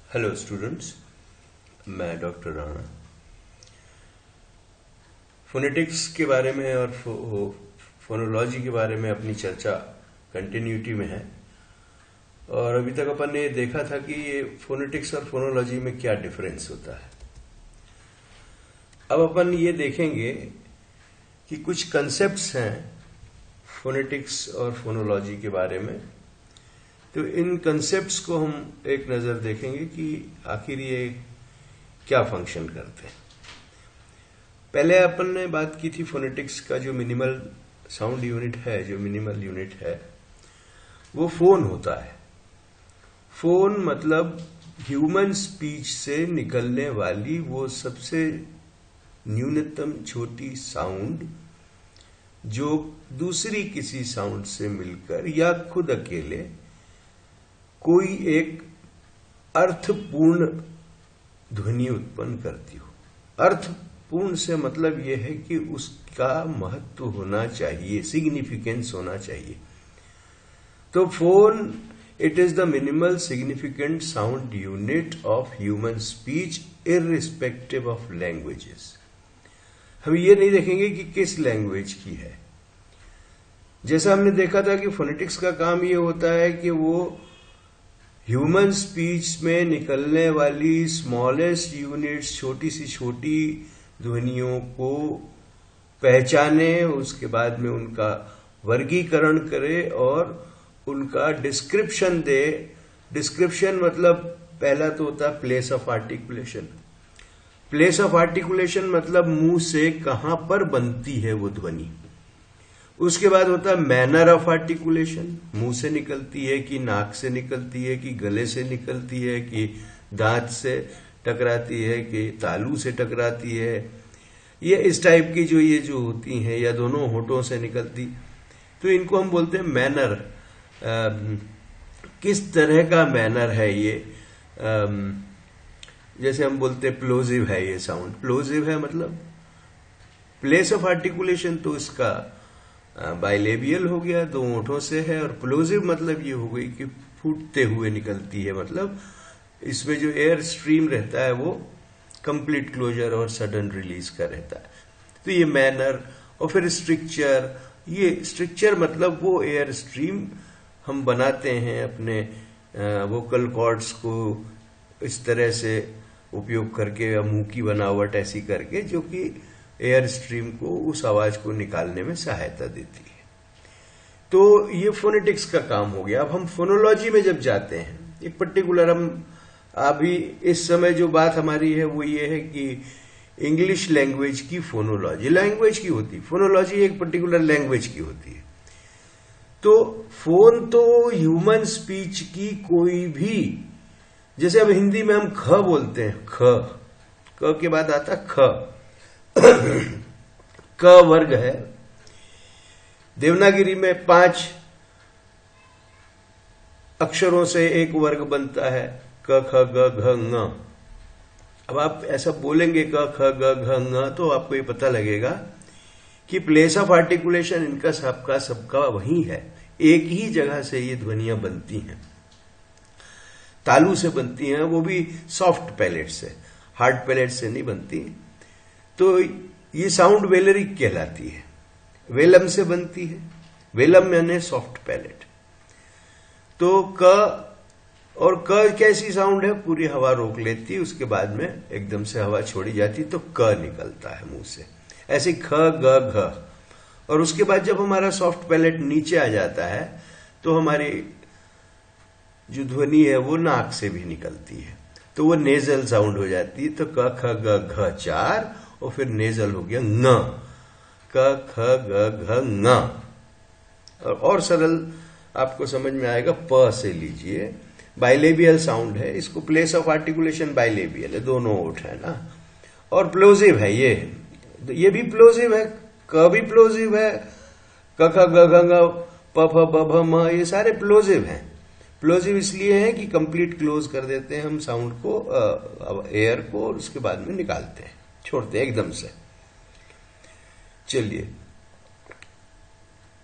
Hello students, मैं doctor Rana phonetics के बारे में और फोनोलॉजी के बारे में अपनी चर्चा कंटिन्यूटी में है। और अभी तक अपन ने देखा था कि ये फोनेटिक्स और फोनोलॉजी में क्या डिफरेंस होता है। अब अपन ये देखेंगे कि कुछ कंसेप्ट्स हैं फोनेटिक्स और फोनोलॉजी के बारे में। तो इन कंसेप्ट्स को हम एक नजर देखेंगे कि आखिर ये क्या फंक्शन करते हैं। पहले अपन ने बात की थी फोनेटिक्स का जो मिनिमल साउंड यूनिट है, जो मिनिमल यूनिट है वो फोन होता है। फोन मतलब ह्यूमन स्पीच से निकलने वाली वो सबसे न्यूनतम छोटी साउंड जो दूसरी किसी साउंड से मिलकर या खुद अकेले कोई एक अर्थपूर्ण ध्वनि उत्पन्न करती हो। अर्थपूर्ण से मतलब यह है कि उसका महत्व होना चाहिए, सिग्निफिकेंस होना चाहिए। तो phone it is the minimal significant sound unit of human speech irrespective of languages. हम ये नहीं देखेंगे कि किस लैंग्वेज की है। जैसा हमने देखा था कि फोनेटिक्स का काम ये होता है कि वो ह्यूमन स्पीच में निकलने वाली स्मॉलेस्ट यूनिट्स, छोटी सी छोटी ध्वनियों को पहचाने, उसके बाद में उनका वर्गीकरण करे और उनका डिस्क्रिप्शन दे। डिस्क्रिप्शन मतलब पहला तो होता है place of articulation. Place of articulation मतलब मुंह से कहां पर बनती है वो ध्वनि। उसके बाद होता है मैनर ऑफ आर्टिकुलेशन, मुंह से निकलती है कि नाक से निकलती है कि गले से निकलती है कि दांत से टकराती है कि तालू से टकराती है। ये इस टाइप की ये जो होती हैं या दोनों होठों से निकलती, तो इनको हम बोलते हैं मैनर। किस तरह का मैनर है ये। जैसे हम बोलते हैं प्लोजिव है ये साउंड। प्लोजिव है मतलब प्लेस ऑफ आर्टिकुलेशन तो इसका बाइलेबियल हो गया, दो ओंठों से है। और प्लोजिव मतलब ये हो गई कि फूटते हुए निकलती है, मतलब इसमें जो एयर स्ट्रीम रहता है वो कंप्लीट क्लोजर और सडन रिलीज का रहता है। तो ये मैनर। और फिर स्ट्रिक्चर। ये स्ट्रिक्चर मतलब वो एयर स्ट्रीम हम बनाते हैं अपने वोकल कॉर्ड्स को इस तरह से उपयोग करके या मुंह की बनावट ऐसी करके जो कि एयर स्ट्रीम को उस आवाज को निकालने में सहायता देती है। तो ये फोनेटिक्स का काम हो गया। अब हम फोनोलॉजी में जब जाते हैं, एक पर्टिकुलर हम अभी इस समय जो बात हमारी है वो ये है कि इंग्लिश लैंग्वेज की फोनोलॉजी लैंग्वेज की होती है, फोनोलॉजी एक पर्टिकुलर लैंग्वेज की होती है। तो फोन तो ह्यूमन स्पीच की कोई भी, जैसे अब हिंदी में हम ख बोलते हैं, क के बाद आता ख। क वर्ग है। देवनागरी में 5 अक्षरों से एक वर्ग बनता है, क ख ग घ ङ। अब आप ऐसा बोलेंगे क ख ग घ ङ तो आपको ये पता लगेगा कि प्लेस ऑफ आर्टिकुलेशन इनका सबका वही है। एक ही जगह से ये ध्वनियां बनती हैं, तालू से बनती हैं, वो भी सॉफ्ट पैलेट से, हार्ड पैलेट से नहीं बनती। तो ये साउंड वेलरिक कहलाती है। वेलम से बनती है। वेलम यानी सॉफ्ट पैलेट। तो क और क कैसी साउंड है, पूरी हवा रोक लेती है, उसके बाद में एकदम से हवा छोड़ी जाती तो क निकलता है मुंह से। ऐसे ख ग घ। और उसके बाद जब हमारा सॉफ्ट पैलेट नीचे आ जाता है तो हमारी जो ध्वनि है वो नाक से भी निकलती है, तो वो नेजल साउंड हो जाती है। तो क ख ग घ 4 और फिर नेजल हो गया ङ। क ख ग घ ङ। और सरल आपको समझ में आएगा, प से लीजिए। बाइलेबियल साउंड है, इसको प्लेस ऑफ आर्टिकुलेशन बाइलेबियल है, दोनों ओठ है ना। और प्लोजिव है ये भी प्लोजिव है, क भी प्लोजिव है, क ख ग घ ङ प फ ब भ म, ये सारे प्लोजिव हैं। प्लोजिव इसलिए है कि कंप्लीट क्लोज कर देते हैं हम साउंड को, एयर को, और उसके बाद में निकालते हैं, छोड़ते हैं एकदम से। चलिए,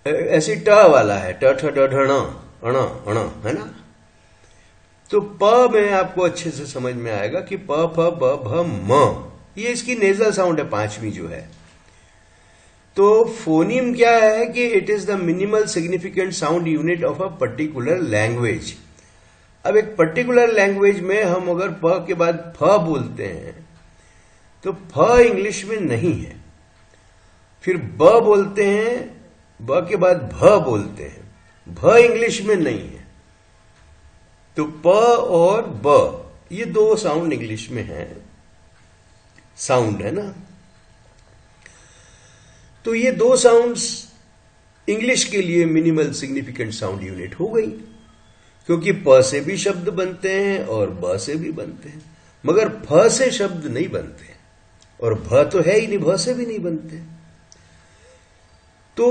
ऐसी ट वाला है, ट ठ ड ढ ण अण अण, है ना। तो प में आपको अच्छे से समझ में आएगा कि प फ ब भ म, ये इसकी नेजल साउंड है, पांचवी जो है। तो फोनीम क्या है कि it is the minimal significant sound unit of a particular language. अब एक पर्टिकुलर लैंग्वेज में हम अगर प के बाद फ बोलते हैं तो फ इंग्लिश में नहीं है, फिर ब बोलते हैं, ब के बाद भ बोलते हैं, भ इंग्लिश में नहीं है। तो प और ब ये दो साउंड इंग्लिश में है, साउंड है ना। तो ये दो साउंड्स इंग्लिश के लिए मिनिमल सिग्निफिकेंट साउंड यूनिट हो गई, क्योंकि प से भी शब्द बनते हैं और ब से भी बनते हैं, मगर फ से शब्द नहीं बनते, और भ तो है ही नहीं, भ से भी नहीं बनते। तो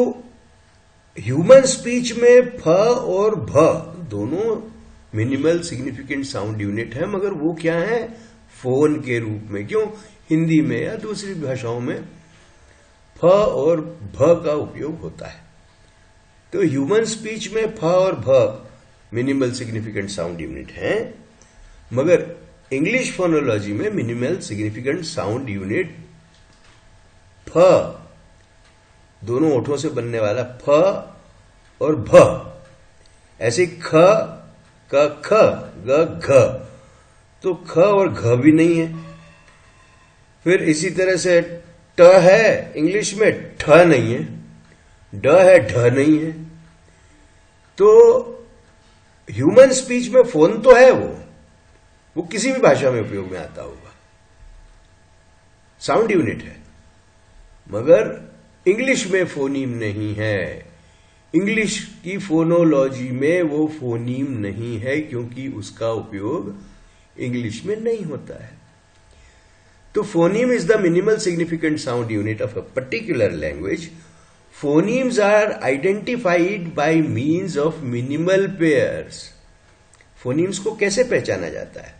ह्यूमन स्पीच में फ और भ दोनों मिनिमल सिग्निफिकेंट साउंड यूनिट है, मगर वो क्या है, फोन के रूप में। क्यों? हिंदी में या दूसरी भाषाओं में फ और भ का उपयोग होता है। तो ह्यूमन स्पीच में फ और भ मिनिमल सिग्निफिकेंट साउंड यूनिट है, मगर इंग्लिश फोनोलॉजी में मिनिमल सिग्निफिकेंट साउंड यूनिट फ, दोनों ओठों से बनने वाला फ और भ, ऐसे ख का ख, ग घ, तो ख और घ भी नहीं है। फिर इसी तरह से ट है इंग्लिश में, ठ नहीं है, ड है, ढ नहीं है। तो ह्यूमन स्पीच में फोन तो है, वो किसी भी भाषा में उपयोग में आता होगा, साउंड यूनिट है, मगर इंग्लिश में फोनीम नहीं है। इंग्लिश की फोनोलॉजी में वो फोनीम नहीं है, क्योंकि उसका उपयोग इंग्लिश में नहीं होता है। तो phoneme is the minimal significant sound unit of a particular language. Phonemes are identified by means of minimal pairs. Phonemes को कैसे पहचाना जाता है?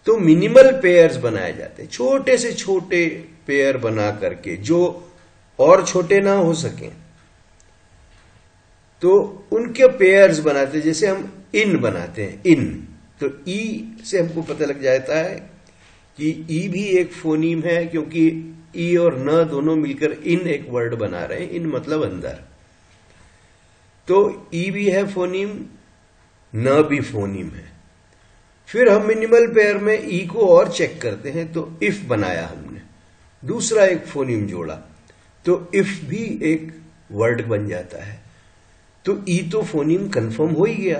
तो मिनिमल पेयर्स बनाए जाते हैं, छोटे से छोटे पेयर बना करके, जो और छोटे ना हो सकें, तो उनके पेयर्स बनाते हैं। जैसे हम इन बनाते हैं, इन, तो ई से हमको पता लग जाता है कि ई भी एक फोनीम है, क्योंकि ई और न दोनों मिलकर इन एक वर्ड बना रहे हैं। इन मतलब अंदर, तो ई भी है फोनीम, न भी फोनीम है। फिर हम मिनिमल पेयर में ई को और चेक करते हैं, तो इफ बनाया हमने, दूसरा एक फोनीम जोड़ा, तो इफ भी एक वर्ड बन जाता है। तो ई तो फोनीम कंफर्म हो ही गया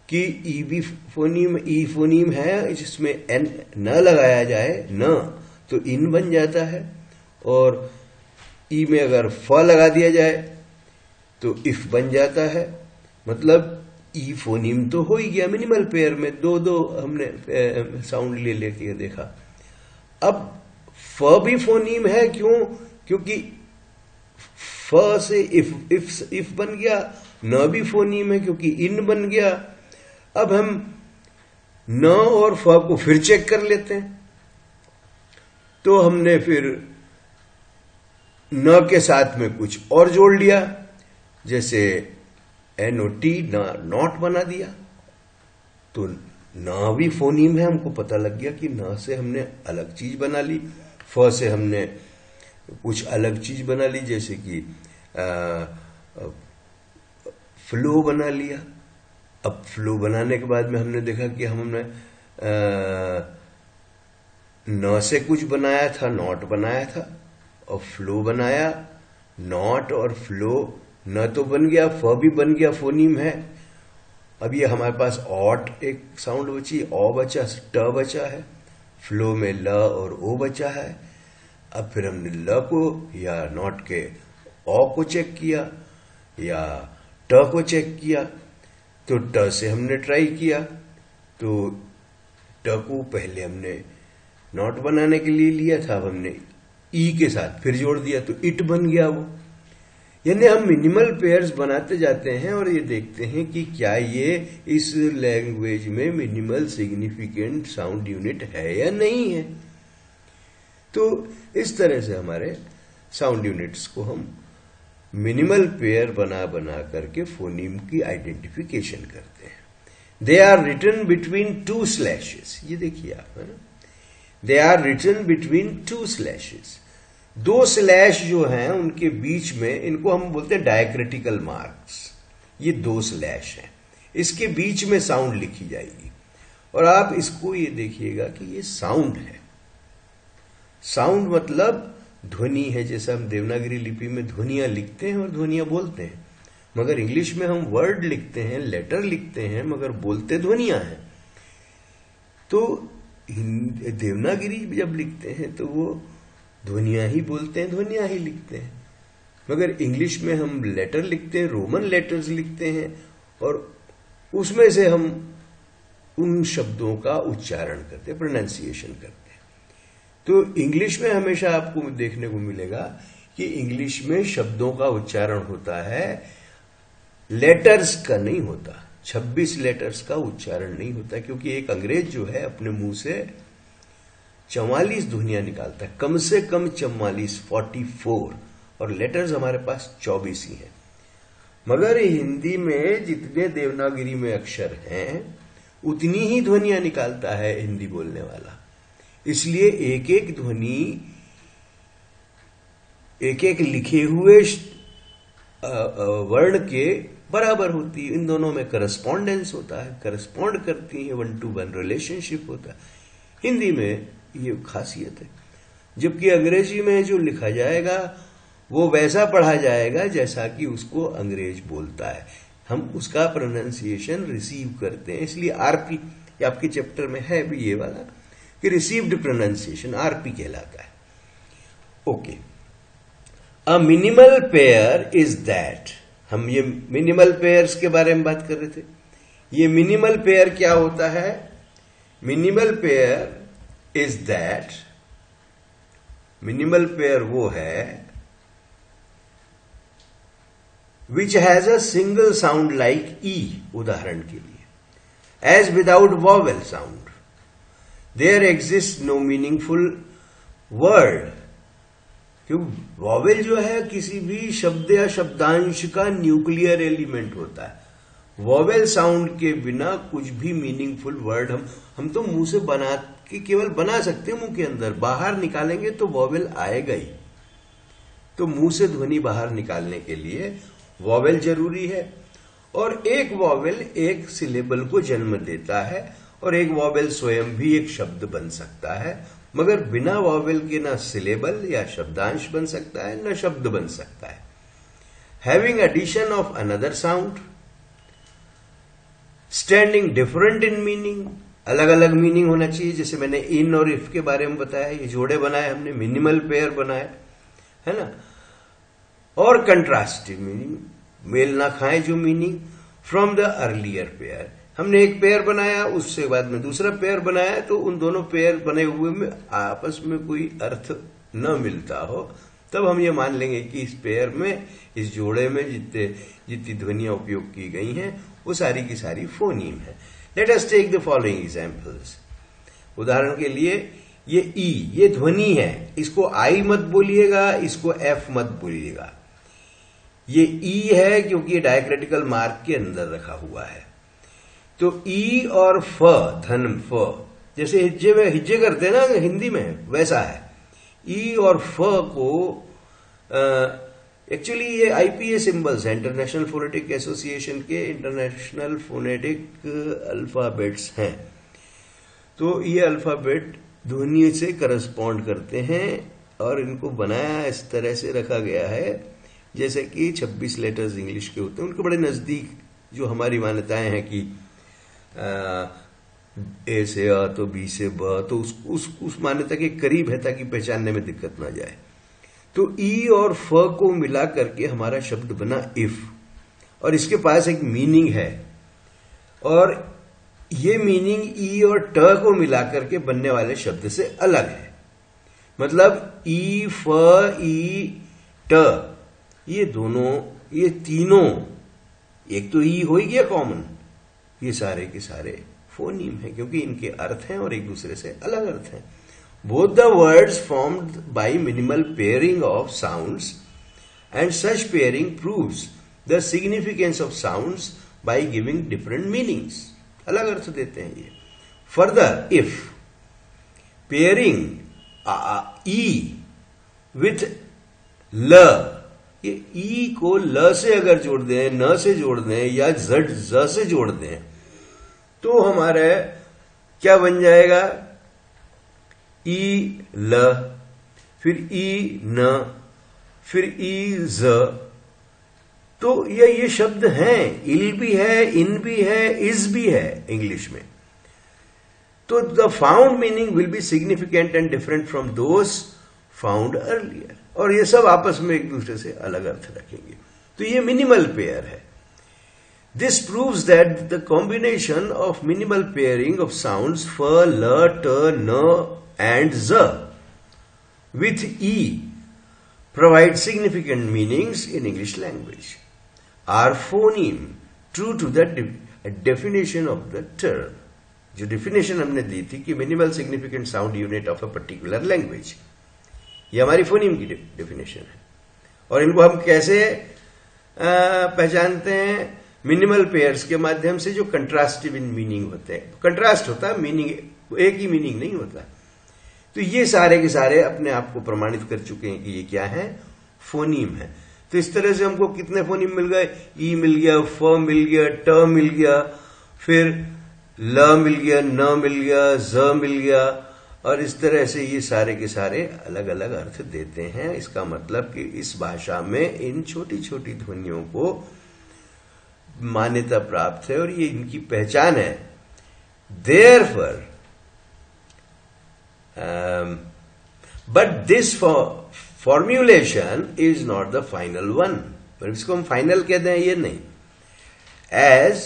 कि ई भी फोनीम, ई फोनीम है, जिसमें एन न लगाया जाए, न, तो इन बन जाता है। और ई में अगर फ लगा दिया जाए तो इफ बन जाता है। मतलब ई फोनीम तो हो ही गया मिनिमल पेयर में, दो दो हमने साउंड ले लेके देखा। अब फ भी फोनीम है, क्यों? क्योंकि फ से इफ बन गया, न भी फोनीम है क्योंकि इन बन गया। अब हम न और फ को फिर चेक कर लेते हैं, तो हमने फिर न के साथ में कुछ और जोड़ लिया, जैसे NOT, नॉट बना दिया, तो न भी फोनीम है, हमको पता लग गया कि न से हमने अलग चीज बना ली, फ से हमने कुछ अलग चीज बना ली, जैसे कि फ्लो बना लिया। अब फ्लो बनाने के बाद में हमने देखा कि हमने न से कुछ बनाया था, नॉट बनाया था, और फ्लो बनाया। नॉट और फ्लो, न तो बन गया, फ भी बन गया, फोनीम है। अब ये हमारे पास ऑट एक साउंड बची, ओ बचा, ट बचा है, फ्लो में ल और ओ बचा है। अब फिर हमने ल को या नॉट के ओ को चेक किया या ट को चेक किया, तो ट से हमने ट्राई किया, तो ट को पहले हमने नॉट बनाने के लिए लिया था, अब हमने ई के साथ फिर जोड़ दिया, तो इट बन गया वो। यानी हम मिनिमल पेयर्स बनाते जाते हैं और ये देखते हैं कि क्या ये इस लैंग्वेज में मिनिमल सिग्निफिकेंट साउंड यूनिट है या नहीं है। तो इस तरह से हमारे साउंड यूनिट्स को हम मिनिमल पेयर बना बना करके फोनीम की आइडेंटिफिकेशन करते हैं। They are written between 2 slashes. ये देखिए आप, है ना, they are written between 2 slashes. 2 slash जो हैं उनके बीच में, इनको हम बोलते हैं डायक्रिटिकल मार्क्स। ये 2 स्लैश हैं, इसके बीच में साउंड लिखी जाएगी। और आप इसको ये देखिएगा कि ये साउंड है। साउंड मतलब ध्वनि है, जैसे हम देवनागरी लिपि में ध्वनियां लिखते हैं और ध्वनियां बोलते हैं, मगर इंग्लिश में हम वर्ड लिखते हैं, लेटर लिखते हैं, मगर बोलते ध्वनियां हैं। तो देवनागरी जब लिखते हैं तो वो ध्वनियां ही बोलते हैं, ध्वनियां ही लिखते हैं। मगर इंग्लिश में हम लेटर लिखते हैं, रोमन लेटर्स लिखते हैं, और उसमें से हम उन शब्दों का उच्चारण करते हैं, प्रोनाउंसिएशन करते हैं। तो इंग्लिश में हमेशा आपको देखने को मिलेगा कि इंग्लिश में शब्दों का उच्चारण होता है, लेटर्स का नहीं होता। 26 लेटर्स का उच्चारण नहीं होता, क्योंकि एक अंग्रेज जो है अपने मुंह से 44 ध्वनियां निकालता है, कम से कम 44, 44, और लेटर्स हमारे पास 24 ही हैं। मगर हिंदी में जितने देवनागरी में अक्षर हैं उतनी ही ध्वनियां निकालता है हिंदी बोलने वाला। इसलिए एक एक ध्वनि एक एक लिखे हुए वर्ण के बराबर होती है। इन दोनों में करस्पॉन्डेंस होता है, करस्पॉन्ड करती है, 1 to 1 रिलेशनशिप होता है। हिंदी में ये खासियत है। जबकि अंग्रेजी में जो लिखा जाएगा वो वैसा पढ़ा जाएगा जैसा कि उसको अंग्रेज बोलता है, हम उसका प्रोनाउंसिएशन रिसीव करते हैं। इसलिए आरपी, आपके चैप्टर में है भी ये वाला कि रिसीव्ड प्रोनाउंसिएशन आरपी कहलाता है। Okay, a minimal pair is that. हम ये मिनिमल पेयर्स के बारे में बात कर रहे थे। ये मिनिमल पेयर क्या होता है? Minimal pair is that, minimal pair वो है which has a single sound like E, उदाहरण के लिए, as without vowel sound there exists no meaningful word। क्यों? वॉवेल जो है किसी भी शब्द या शब्दांश का न्यूक्लियर एलिमेंट होता है। वॉवेल साउंड के बिना कुछ भी मीनिंगफुल वर्ड हम तो मुंह से बना के केवल बना सकते हैं, मुंह के अंदर, बाहर निकालेंगे तो वॉवेल आएगा ही। तो मुंह से ध्वनि बाहर निकालने के लिए वॉवेल जरूरी है, और एक वॉवेल एक सिलेबल को जन्म देता है, और एक वॉवेल स्वयं भी एक शब्द बन सकता है। मगर बिना वॉवेल के ना सिलेबल या शब्दांश बन सकता है, ना शब्द बन सकता है। Having addition of another sound, standing different in meaning, अलग अलग मीनिंग होना चाहिए। जैसे मैंने इन और इफ के बारे में बताया, ये जोड़े बनाए हमने, मिनिमल पेयर बनाए, है ना। और कंट्रास्टिव मीनिंग, मेल ना खाए जो meaning from the earlier pair. हमने एक पेयर बनाया, उससे बाद में दूसरा पेयर बनाया, तो उन दोनों पेयर बने हुए में आपस में कोई अर्थ न मिलता हो, तब हम ये मान लेंगे कि इस पेयर में, इस जोड़े में जितनी ध्वनियां उपयोग की गई हैं वो सारी की सारी फोनीम है। Let us take the following examples. उदाहरण के लिए ये ई, ये ध्वनि है, इसको आई मत बोलिएगा, इसको एफ मत बोलिएगा। ये ई है क्योंकि ये डायक्रिटिकल मार्क के अंदर रखा हुआ है। तो ई और फ, धन फ, जैसे हिज्जे में हिज्जे करते हैं ना हिंदी में, वैसा है। ई और फ को एक्चुअली ये आईपीए सिंबल्स हैं, इंटरनेशनल फोनेटिक एसोसिएशन के इंटरनेशनल फोनेटिक अल्फाबेट्स हैं। तो ये अल्फाबेट ध्वनि से करस्पॉन्ड करते हैं, और इनको बनाया इस तरह से रखा गया है जैसे कि 26 लेटर्स इंग्लिश के होते हैं, उनके बड़े नजदीक जो हमारी मान्यताएं हैं कि ए से अ तो बी से ब, तो उस मान्यता के करीब है ताकि पहचानने में दिक्कत ना जाए। तो ई और फ को मिला करके हमारा शब्द बना इफ, और इसके पास एक मीनिंग है, और ये मीनिंग ई और ट को मिला करके बनने वाले शब्द से अलग है। मतलब ई फ ई ट, ये दोनों, ये तीनों, एक तो ई हो ही गया कॉमन, ये सारे के सारे फोनीम है क्योंकि इनके अर्थ हैं और एक दूसरे से अलग अर्थ हैं। Both the words formed by minimal pairing of sounds, and such pairing proves the significance of sounds by giving different meanings. अलग अर्थ देते हैं ये। Further, if pairing E with ल, ये ई को ल से अगर जोड़ दें, न से जोड़ दें या ज से जोड़ दें, तो हमारे क्या बन जाएगा? ई ल, फिर ई न, फिर ई ज। तो ये शब्द हैं, इल भी है, इन भी है, इज भी है इंग्लिश में। तो the found meaning will be significant and different from those found earlier, और ये सब आपस में एक दूसरे से अलग अर्थ रखेंगे। तो ये मिनिमल पेयर है। This proves that the combination of minimal pairing of sounds फ, ल, ट, न एंड ज with E provide significant meanings in English language. Are phoneme true to the definition of the term? जो definition हमने दी थी कि minimal significant sound unit of a particular language, ये हमारी phoneme की definition है। और इनको हम कैसे पहचानते हैं? मिनिमल पेयर्स के माध्यम से, जो कंट्रास्टिव इन मीनिंग होते हैं। कंट्रास्ट होता है, मीनिंग एक ही मीनिंग नहीं होता। तो ये सारे के सारे अपने आप को प्रमाणित कर चुके हैं कि ये क्या है? फोनीम है। तो इस तरह से हमको कितने फोनीम मिल गए? ई मिल गया, फ मिल गया, ट मिल गया, फिर ल मिल गया, न मिल गया, ज मिल गया, और इस तरह से ये सारे के सारे अलग अलग अर्थ देते हैं। इसका मतलब कि इस भाषा में इन छोटी छोटी ध्वनियों को मान्यता प्राप्त है और ये इनकी पहचान है। Therefore, but this formulation is not the final one. पर इसको हम फाइनल कहते हैं, ये नहीं। As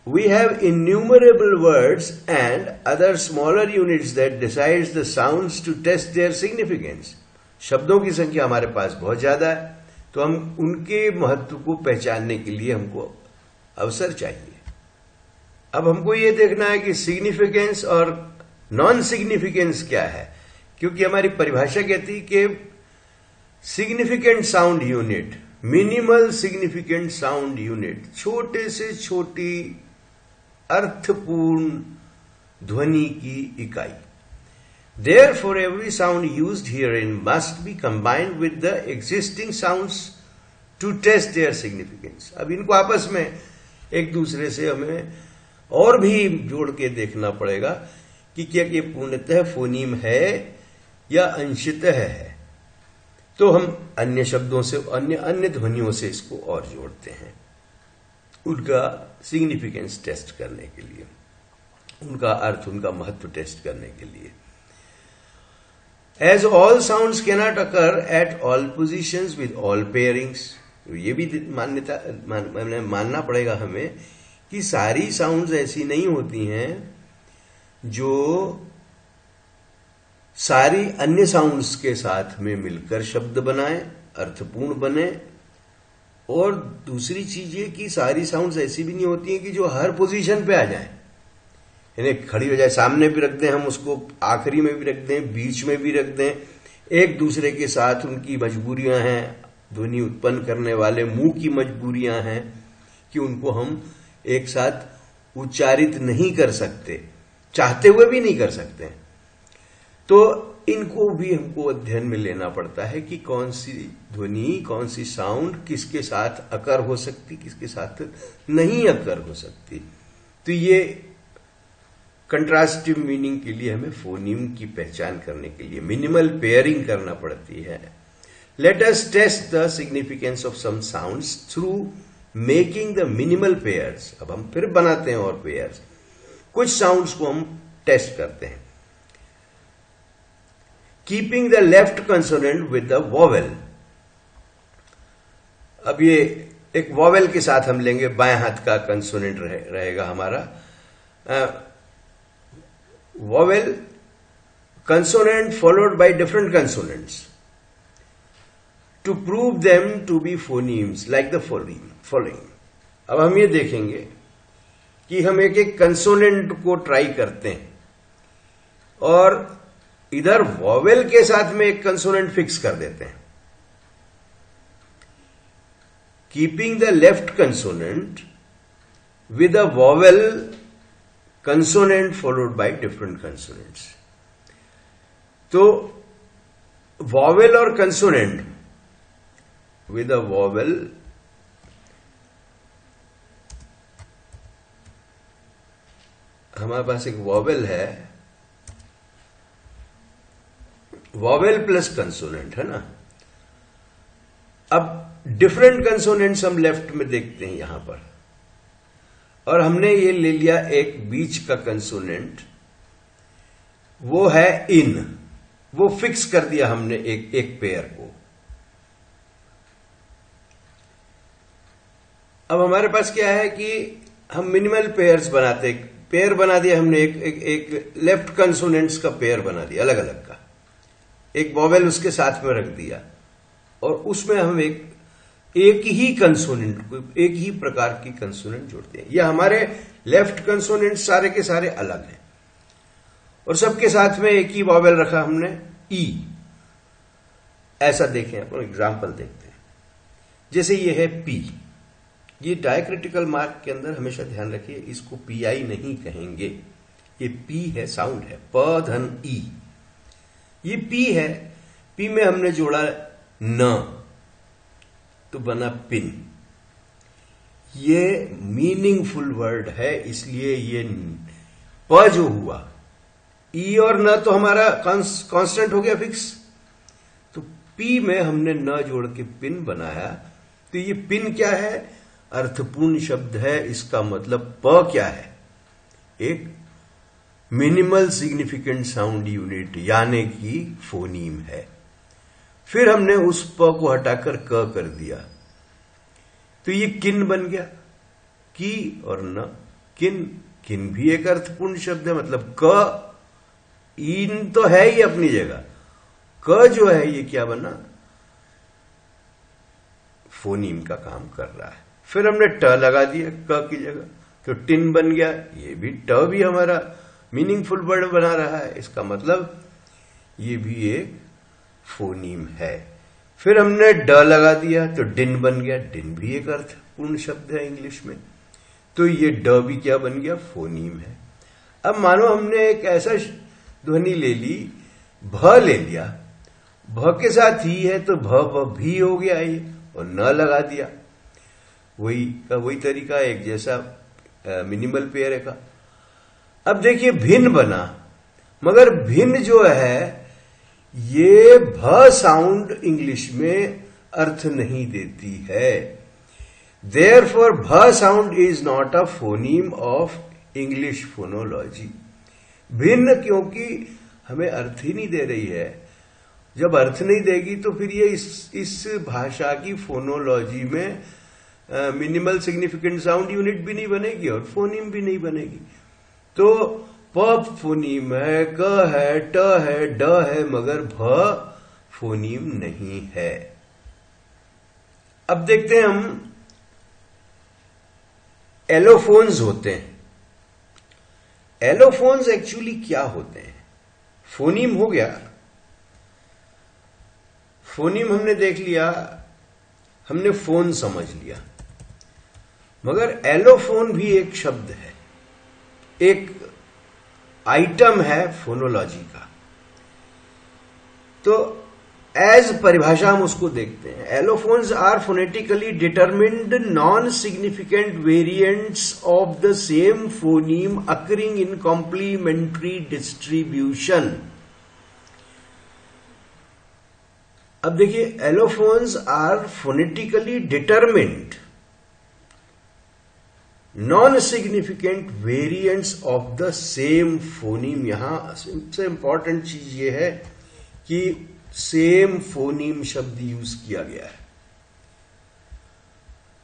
we have innumerable words and other smaller units that decides the sounds to test their significance. शब्दों की संख्या हमारे पास बहुत ज्यादा है, तो हम उनके महत्व को पहचानने के लिए हमको अवसर चाहिए। अब हमको ये देखना है कि सिग्निफिकेंस और नॉन सिग्निफिकेंस क्या है, क्योंकि हमारी परिभाषा कहती है कि significant sound unit, minimal significant sound unit, छोटे से छोटी अर्थपूर्ण ध्वनि की इकाई। Therefore, every sound used herein must be combined with the existing sounds to test their significance. अब इनको आपस में एक दूसरे से हमें और भी जोड़ के देखना पड़ेगा कि क्या ये पूर्णतः फोनीम है या अंशतः है। तो हम अन्य शब्दों से, अन्य ध्वनियों से इसको और जोड़ते हैं, उनका सिग्निफिकेंस टेस्ट करने के लिए, उनका अर्थ, उनका महत्व टेस्ट करने के लिए। As all sounds cannot occur at all positions with all pairings, ये भी मानना पड़ेगा हमें कि सारी साउंड्स ऐसी नहीं होती हैं जो सारी अन्य साउंड्स के साथ में मिलकर शब्द बनाएं, अर्थपूर्ण बने। और दूसरी चीज ये कि सारी साउंड्स ऐसी भी नहीं होती हैं कि जो हर पोजीशन पे आ जाएं, यानी खड़ी हो जाए, सामने भी रख दें हम उसको, आखिरी में भी रख दें, बीच में भी रख दें। एक दूसरे के साथ उनकी मजबूरियां हैं, ध्वनि उत्पन्न करने वाले मुंह की मजबूरियां हैं कि उनको हम एक साथ उच्चारित नहीं कर सकते, चाहते हुए भी नहीं कर सकते। तो इनको भी हमको अध्ययन में लेना पड़ता है कि कौन सी ध्वनि, कौन सी साउंड किसके साथ अकर हो सकती, किसके साथ नहीं अकर हो सकती। तो ये कंट्रास्टिव मीनिंग के लिए हमें फोनीम की पहचान करने के लिए मिनिमल पेयरिंग करना पड़ती है। Let us test the significance of some sounds through making the minimal pairs. अब हम फिर बनाते हैं और पेयर्स। कुछ साउंड्स को हम टेस्ट करते हैं। Keeping the left consonant with the vowel. अब ये एक वॉवेल के साथ हम लेंगे, बाएं हाथ का कंसोनेंट रहेगा हमारा। vowel, consonant followed by different consonants to prove them to be phonemes like the following. अब हम ये देखेंगे कि हम एक एक कंसोनेंट को ट्राई करते हैं और इधर वॉवेल के साथ में एक कंसोनेंट फिक्स कर देते हैं। Keeping the left consonant with a vowel consonant followed by different consonants. तो vowel और consonant with a vowel हमारे पास एक vowel है, vowel प्लस कंसोनेंट है ना. अब डिफरेंट कंसोनेंट्स हम लेफ्ट में देखते हैं यहां पर, और हमने ये ले लिया एक बीच का कंसोनेंट, वो है इन. वो फिक्स कर दिया हमने एक पेयर को. अब हमारे पास क्या है कि हम मिनिमल पेयर्स बनाते. पेयर बना दिया हमने, एक लेफ्ट कंसोनेंट्स का पेयर बना दिया अलग अलग का, एक वॉवेल उसके साथ में रख दिया, और उसमें हम एक ही कंसोनेंट, एक ही प्रकार की कंसोनेंट जोड़ते हैं. ये हमारे लेफ्ट कंसोनेंट सारे के सारे अलग हैं, और सबके साथ में एक ही वॉवेल रखा हमने, ई. ऐसा देखें, अपन एग्जाम्पल देखते हैं. जैसे ये है पी. ये डायक्रिटिकल मार्क के अंदर हमेशा ध्यान रखिए, इसको पीआई नहीं कहेंगे. ये पी है, साउंड है, प धन ई. ये पी है, पी में हमने जोड़ा न, तो बना पिन. ये मीनिंगफुल वर्ड है, इसलिए ये प जो हुआ, ई और न तो हमारा कांस्टेंट हो गया फिक्स, तो पी में हमने न जोड़ के पिन बनाया. तो ये पिन क्या है? अर्थपूर्ण शब्द है. इसका मतलब प क्या है? एक मिनिमल सिग्निफिकेंट साउंड यूनिट, यानी कि फोनीम है. फिर हमने उस प को हटाकर क कर दिया, तो ये किन बन गया. की और न, किन. किन भी एक अर्थपूर्ण शब्द है, मतलब क. इन तो है ही अपनी जगह, क जो है ये क्या बना? फोनीम का काम कर रहा है. फिर हमने ट लगा दिया क की जगह, तो टिन बन गया. ये भी ट भी हमारा मीनिंगफुल वर्ड बना रहा है, इसका मतलब ये भी एक फोनीम है. फिर हमने ड लगा दिया तो डिन बन गया. डिन भी एक अर्थपूर्ण शब्द है इंग्लिश में, तो ये ड भी क्या बन गया? फोनीम है. अब मानो हमने एक ऐसा ध्वनि ले ली, भ ले लिया, भ के साथ ही है तो भ भी हो गया ये, और न लगा दिया. वही तरीका, एक जैसा मिनिमल पेयर का. अब देखिए भिन्न बना, मगर भिन्न जो है ये भ साउंड इंग्लिश में अर्थ नहीं देती है. देयरफॉर भ sound is not a phoneme of English phonology. भिन्न क्योंकि हमें अर्थ ही नहीं दे रही है. जब अर्थ नहीं देगी तो फिर ये इस भाषा की फोनोलॉजी में मिनिमल सिग्निफिकेंट साउंड यूनिट भी नहीं बनेगी और फोनीम भी नहीं बनेगी. तो प फोनीम है, क है, ट है, ड है, मगर भ फोनीम नहीं है. अब देखते हैं हम एलोफोन्स होते हैं. एलोफोन्स एक्चुअली क्या होते हैं? फोनीम हो गया, फोनीम हमने देख लिया, हमने फोन समझ लिया, मगर एलोफोन भी एक शब्द है, एक आइटम है फोनोलॉजी का. तो एज परिभाषा हम उसको देखते हैं. Allophones are phonetically determined non significant variants of the same phoneme occurring in complementary distribution. अब देखिए, allophones are phonetically determined non significant variants of the same phoneme. यहां सबसे इंपॉर्टेंट चीज यह है कि सेम फोनीम शब्द यूज किया गया है.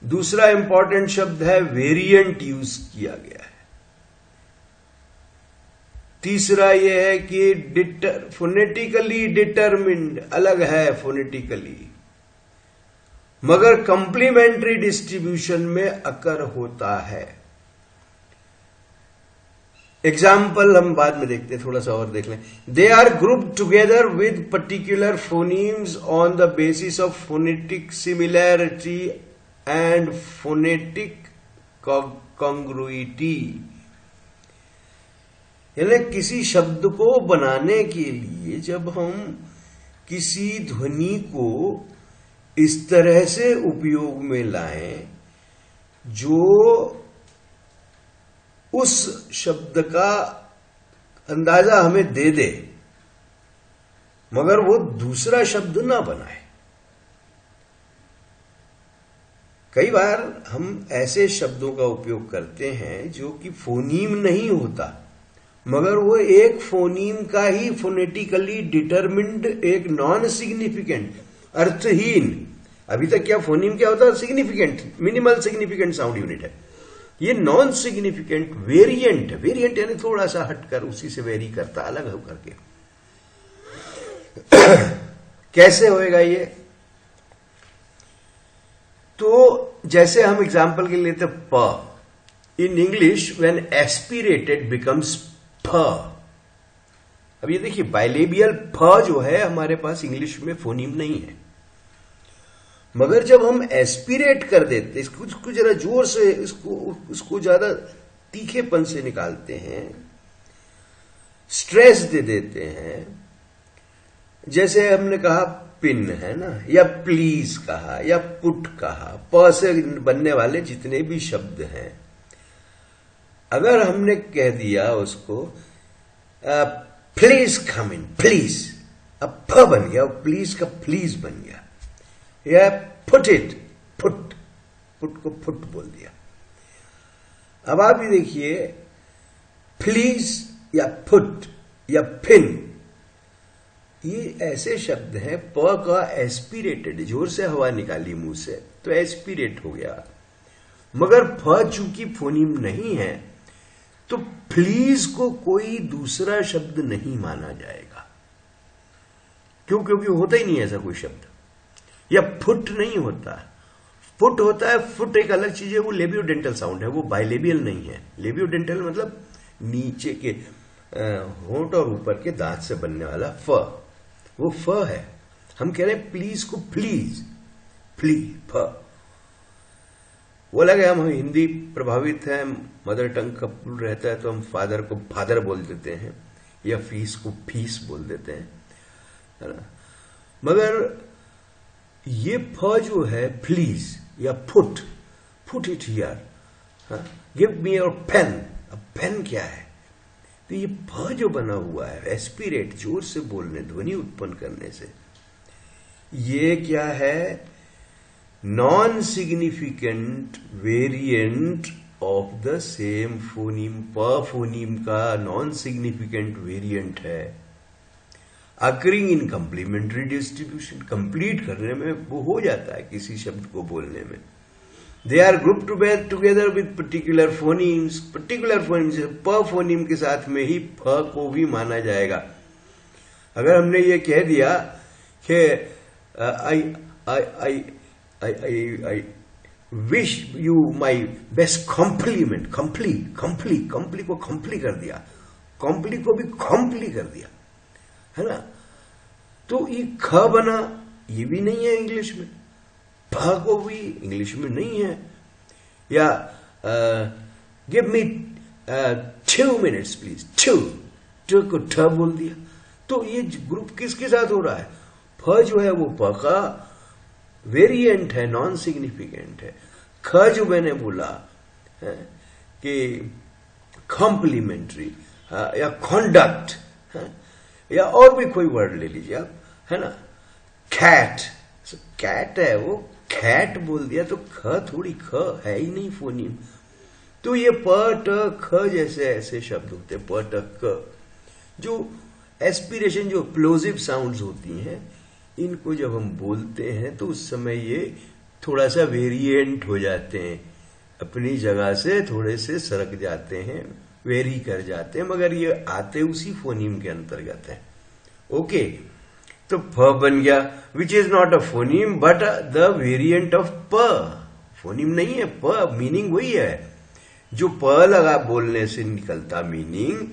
दूसरा इंपॉर्टेंट शब्द है वेरिएंट यूज किया गया है. तीसरा यह है कि फोनेटिकली डिटरमिन्ड अलग है फोनेटिकली, मगर कंप्लीमेंट्री डिस्ट्रीब्यूशन में अकर होता है. एग्जाम्पल हम बाद में देखते हैं, थोड़ा सा और देख लें. They are grouped together with particular phonemes on the basis of phonetic similarity and phonetic congruity, यानी किसी शब्द को बनाने के लिए जब हम किसी ध्वनि को इस तरह से उपयोग में लाएं जो उस शब्द का अंदाजा हमें दे दे मगर वो दूसरा शब्द ना बनाए। कई बार हम ऐसे शब्दों का उपयोग करते हैं जो कि फोनीम नहीं होता मगर वो एक फोनीम का ही फोनेटिकली डिटरमिन्ड एक नॉन सिग्निफिकेंट, अर्थहीन, अभी तक क्या फोनीम क्या होता है? Significant, minimal significant sound unit है। ये नॉन सिग्निफिकेंट वेरिएंट है। वेरिएंट यानी थोड़ा सा हटकर, उसी से वेरी करता, अलग होकर के। कैसे होएगा ये? तो जैसे हम एग्जाम्पल के लिए लेते प, in English when aspirated becomes फ। अब ये देखिए बाइलेबियल फ जो है हमारे पास इंग्लिश में फोनीम नहीं है, मगर जब हम एस्पिरेट कर देते, इसको जरा जोर से, इसको ज्यादा तीखेपन से निकालते हैं, स्ट्रेस दे देते हैं, जैसे हमने कहा पिन है ना, या प्लीज कहा, या पुट कहा, प से बनने वाले जितने भी शब्द हैं, अगर हमने कह दिया उसको प्लीज कम इन, प्लीज, अब फ बन गया, प्लीज का प्लीज बन गया, या पुट इट, पुट, पुट को पुट बोल दिया। अब आप ये देखिए प्लीज या पुट या पिन, ये ऐसे शब्द हैं, प का एस्पिरेटेड, जोर से हवा निकाली मुंह से तो एस्पिरेट हो गया, मगर फ चूंकि फोनीम नहीं है तो प्लीज को कोई दूसरा शब्द नहीं माना जाएगा। क्यों? क्योंकि होता ही नहीं है ऐसा कोई शब्द। या फुट नहीं होता, फुट होता है, फुट एक अलग चीज है, वो लेबियोडेंटल साउंड है, वो बाइलेबियल नहीं है। लेबियोडेंटल मतलब नीचे के होंठ और ऊपर के दांत से बनने वाला फ, वो फ है। हम कह रहे हैं प्लीज को प्लीज, प्ली, फ। वो लगे हम हिंदी प्रभावित हैं, मदर टंग का पुल रहता है तो हम फादर को फादर बोल देते हैं, या फीस को फीस बोल देते हैं, है ना। मगर ये फ जो है प्लीज या put, put it here, give me your pen. अब पेन क्या है? तो ये फ जो बना हुआ है एस्पिरेट, जोर से बोलने, ध्वनि उत्पन्न करने से, ये क्या है? Non significant variant of the same phoneme. प फोनीम का नॉन सिग्निफिकेंट वेरिएंट है, occurring in complementary distribution. Complete करने में वो हो जाता है किसी शब्द को बोलने में। They are group together with particular phonemes. Particular phonemes प फोनीम के साथ में ही फ को भी माना जाएगा। अगर हमने ये कह दिया कि I wish you my best compliment, comply को कंप्ली कर दिया, कॉम्प्ली को भी कॉम्प्ली कर दिया, है ना। तो ये ख बना, ये भी नहीं है इंग्लिश में, फ को भी इंग्लिश में नहीं है। या give me 2 minutes please, two को ठ बोल दिया। तो ये ग्रुप किसके साथ हो रहा है? फ जो है वो प का वेरिएंट है, नॉन सिग्निफिकेंट है। ख जो मैंने बोला है कि कॉम्प्लीमेंट्री या कॉन्डक्ट, या और भी कोई वर्ड ले लीजिए आप, है ना। कैट, कैट है वो, कैट बोल दिया तो ख थोड़ी, ख है ही नहीं फोनीम। तो ये प ट ख जैसे ऐसे शब्द होते हैं, प ट क, जो एस्पिरेशन, जो प्लोजिव साउंड्स होती हैं, इनको जब हम बोलते हैं तो उस समय ये थोड़ा सा वेरिएंट हो जाते हैं, अपनी जगह से थोड़े से सरक जाते हैं, वेरी कर जाते हैं, मगर ये आते उसी फोनीम के अंतर्गत है। ओके, तो फ बन गया, which is not a phoneme but the variant of प। फोनीम नहीं है, प मीनिंग वही है, जो प लगा बोलने से निकलता मीनिंग,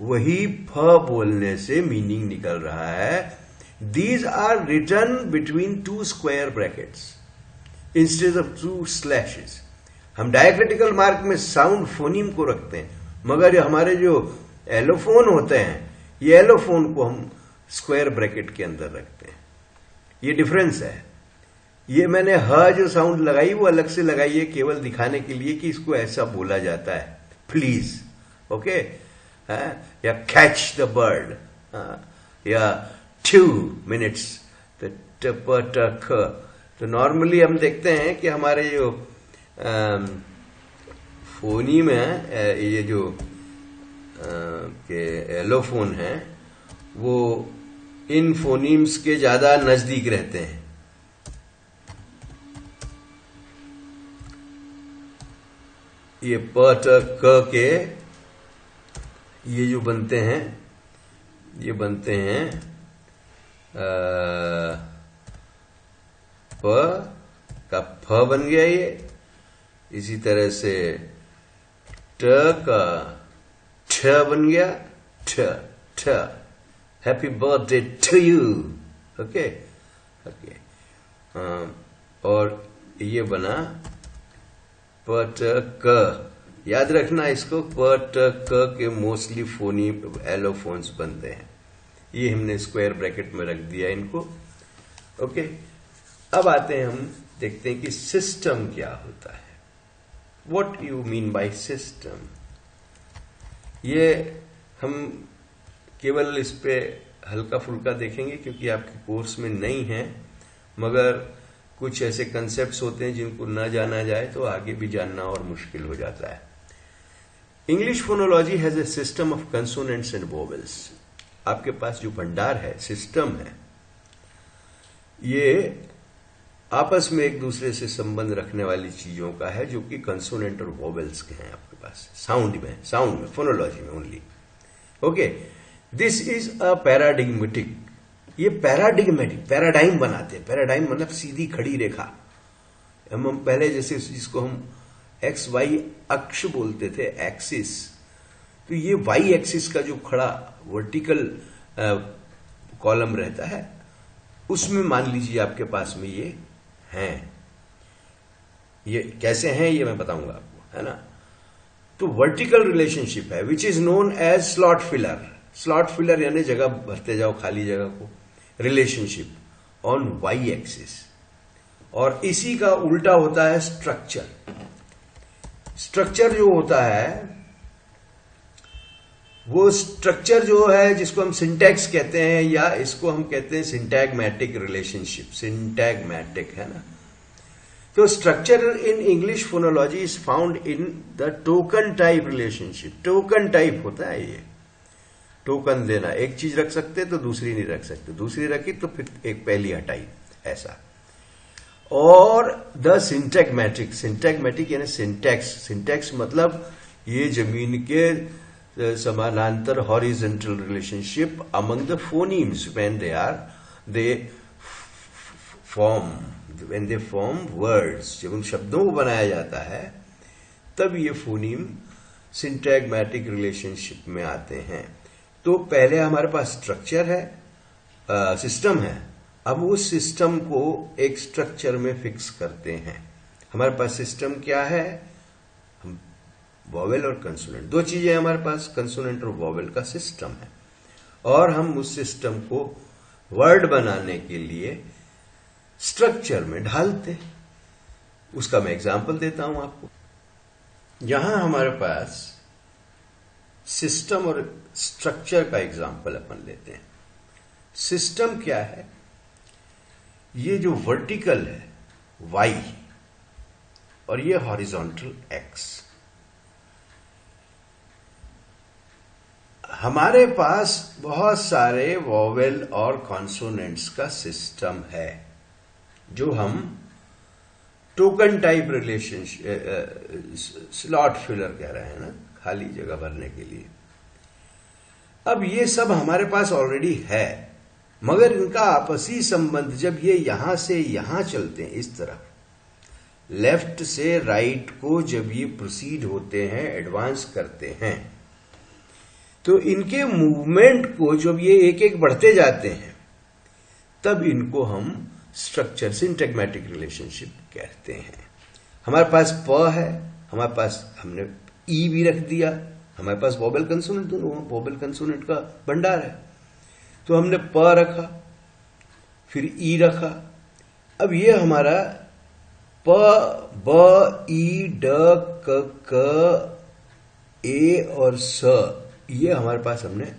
वही फ बोलने से मीनिंग निकल रहा है। These are written between 2 square brackets instead of 2 slashes. हम डायक्रिटिकल मार्क में साउंड फोनीम को रखते हैं, मगर हमारे जो एलोफोन होते हैं, ये एलोफोन को हम स्क्वायर ब्रैकेट के अंदर रखते हैं। ये डिफरेंस है। ये मैंने ह जो साउंड लगाई वो अलग से लगाई है, केवल दिखाने के लिए कि इसको ऐसा बोला जाता है, प्लीज, ओके, या कैच द बर्ड, या 2 minutes, तो नॉर्मली हम देखते हैं कि हमारे जो फोनीम है, ये जो के एलोफोन है, वो इन फोनीम्स के ज्यादा नजदीक रहते हैं। ये प ट क के ये जो बनते हैं, ये बनते हैं प का फ बन गया ये। इसी तरह से ट का ठ बन गया, ठ ठ, happy birthday to you, okay okay. और ये बना प ट क। याद रखना इसको, प ट क के मोस्टली फोनी एलोफोन्स बनते हैं। ये हमने स्क्वायर ब्रैकेट में रख दिया इनको, ओके। अब आते हैं, हम देखते हैं कि सिस्टम क्या होता है। What you mean by system? ये हम केवल इस पे हल्का फुल्का देखेंगे क्योंकि आपके कोर्स में नहीं है, मगर कुछ ऐसे कंसेप्ट्स होते हैं जिनको न जाना जाए तो आगे भी जानना और मुश्किल हो जाता है। English phonology has a system of consonants and vowels. आपके पास जो भंडार है, सिस्टम है, ये आपस में एक दूसरे से संबंध रखने वाली चीजों का है, जो कि कंसोनेंट और वोवेल्स के हैं आपके पास, साउंड में फोनोलॉजी में only, okay. This is a paradigmatic, ये पैराडाइम बनाते हैं। पैराडाइम मतलब सीधी खड़ी रेखा। हम पहले जैसे जिसको हम एक्स वाई अक्ष बोलते थे, एक्सिस, तो ये वाई एक्सिस का जो खड़ा वर्टिकल कॉलम रहता है, उसमें मान लीजिए आपके पास में ये हैं। ये कैसे हैं ये मैं बताऊंगा आपको, है ना। तो वर्टिकल रिलेशनशिप है which is known as slot filler. Slot filler यानी जगह भरते जाओ, खाली जगह को, रिलेशनशिप ऑन वाई एक्सिस। और इसी का उल्टा होता है स्ट्रक्चर। स्ट्रक्चर जो होता है, वो स्ट्रक्चर जो है जिसको हम सिंटैक्स कहते हैं, या इसको हम कहते हैं सिंटैगमैटिक रिलेशनशिप। सिंटैगमैटिक है ना। तो structure in English phonology is found in the token type relationship. Token type होता है ये, टोकन देना, एक चीज रख सकते तो दूसरी नहीं रख सकते, दूसरी रखी तो फिर एक पहली हटाई, ऐसा। और द सिंटैगमैटिक, सिंटैगमैटिक यानी सिंटैक्स। सिंटैक्स मतलब ये जमीन के समानांतर horizontal relationship among the phonemes when they form words. जब उन शब्दों को बनाया जाता है तब ये फोनीम सिंटैगमैटिक रिलेशनशिप में आते हैं। तो पहले हमारे पास स्ट्रक्चर है, सिस्टम है। अब उस सिस्टम को एक स्ट्रक्चर में फिक्स करते हैं। हमारे पास सिस्टम क्या है? हम वॉवेल और कंसोनेंट, दो चीजें हमारे पास, कंसोनेंट और वॉवेल का सिस्टम है। और हम उस सिस्टम को वर्ड बनाने के लिए स्ट्रक्चर में ढालते हैं। उसका मैं एग्जांपल देता हूं आपको। यहां हमारे पास सिस्टम और स्ट्रक्चर का एग्जांपल अपन लेते हैं। सिस्टम क्या है? ये जो वर्टिकल है y और ये हॉरिजॉन्टल x। हमारे पास बहुत सारे वॉवेल और कॉन्सोनेंट्स का सिस्टम है जो हम token type relationship, slot filler कह रहे हैं ना, खाली जगह भरने के लिए। अब ये सब हमारे पास ऑलरेडी है, मगर इनका आपसी संबंध जब ये यहां से यहां चलते हैं, इस तरफ लेफ्ट से राइट को जब ये प्रोसीड होते हैं, एडवांस करते हैं, तो इनके मूवमेंट को जब ये एक एक बढ़ते जाते हैं तब इनको हम स्ट्रक्चर, सिंटैगमैटिक रिलेशनशिप कहते हैं। हमारे पास प है, हमारे पास हमने ई भी रख दिया, हमारे पास वोवेल कंसोनेंट दोनों, वोवेल कंसोनेंट का भंडार है। तो हमने प रखा, फिर ई रखा। अब ये हमारा प, ब, ई, ड, क, ए और स, ये हमारे पास हमने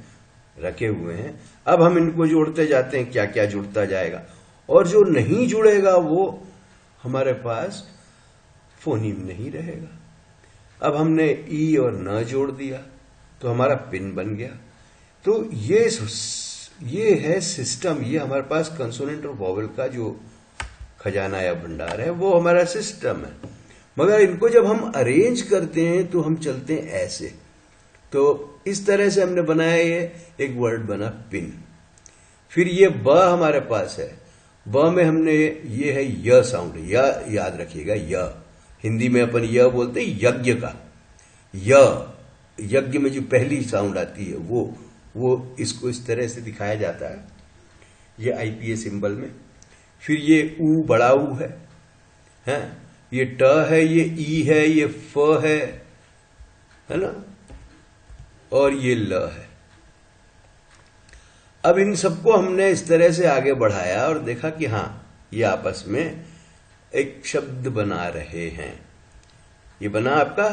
रखे हुए हैं। अब हम इनको जोड़ते जाते हैं, क्या क्या जुड़ता जाएगा, और जो नहीं जुड़ेगा वो हमारे पास फोनीम नहीं रहेगा। अब हमने ई और न जोड़ दिया तो हमारा पिन बन गया। तो ये है सिस्टम, ये हमारे पास कंसोनेंट और वोवेल का जो खजाना या भंडार है वो हमारा सिस्टम है। मगर इनको जब हम अरेंज करते हैं तो हम चलते हैं ऐसे। तो इस तरह से हमने बनाया, ये एक वर्ड बना पिन। फिर ये ब हमारे पास है, ब में हमने ये है य साउंड, य याद रखिएगा, य हिंदी में अपन य बोलते हैं यज्ञ का, यज्ञ में जो पहली साउंड आती है वो इसको इस तरह से दिखाया जाता है, ये आईपीए सिंबल में। फिर ये ऊ बड़ा ऊ है, ये ट है, ये ई है, ये फ है ना, और ये ल है। अब इन सबको हमने इस तरह से आगे बढ़ाया और देखा कि हाँ, ये आपस में एक शब्द बना रहे हैं। ये बना आपका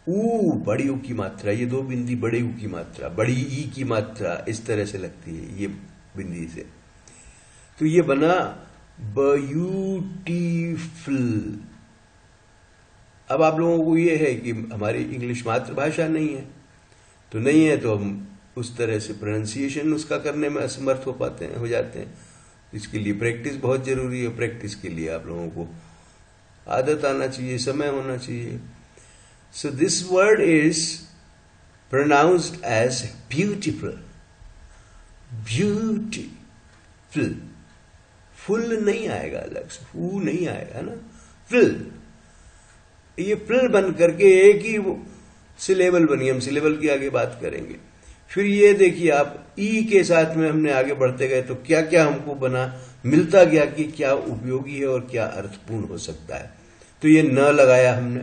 ऊ, बड़ी ऊ की मात्रा, ये दो बिंदी बड़े ऊ की मात्रा, बड़ी ई की मात्रा इस तरह से लगती है ये बिंदी से। तो ये बना ब्यूटीफुल। अब आप लोगों को ये है कि हमारी इंग्लिश मातृभाषा नहीं है, तो नहीं है तो हम उस तरह से प्रोनाउंसिएशन उसका करने में असमर्थ हो जाते हैं। इसके लिए प्रैक्टिस बहुत जरूरी है। प्रैक्टिस के लिए आप लोगों को आदत आना चाहिए, समय होना चाहिए। So this word is pronounced as beautiful, beautiful. Full नहीं आएगा, अलग से फू नहीं आएगा ना, फुल। ये फुल बन करके एक ही सिलेबल बनी, हम सिलेबल की आगे बात करेंगे। फिर ये देखिए आप ई के साथ में हमने आगे बढ़ते गए तो क्या क्या हमको बना, मिलता गया कि क्या उपयोगी है और क्या अर्थपूर्ण हो सकता है। तो ये न लगाया हमने,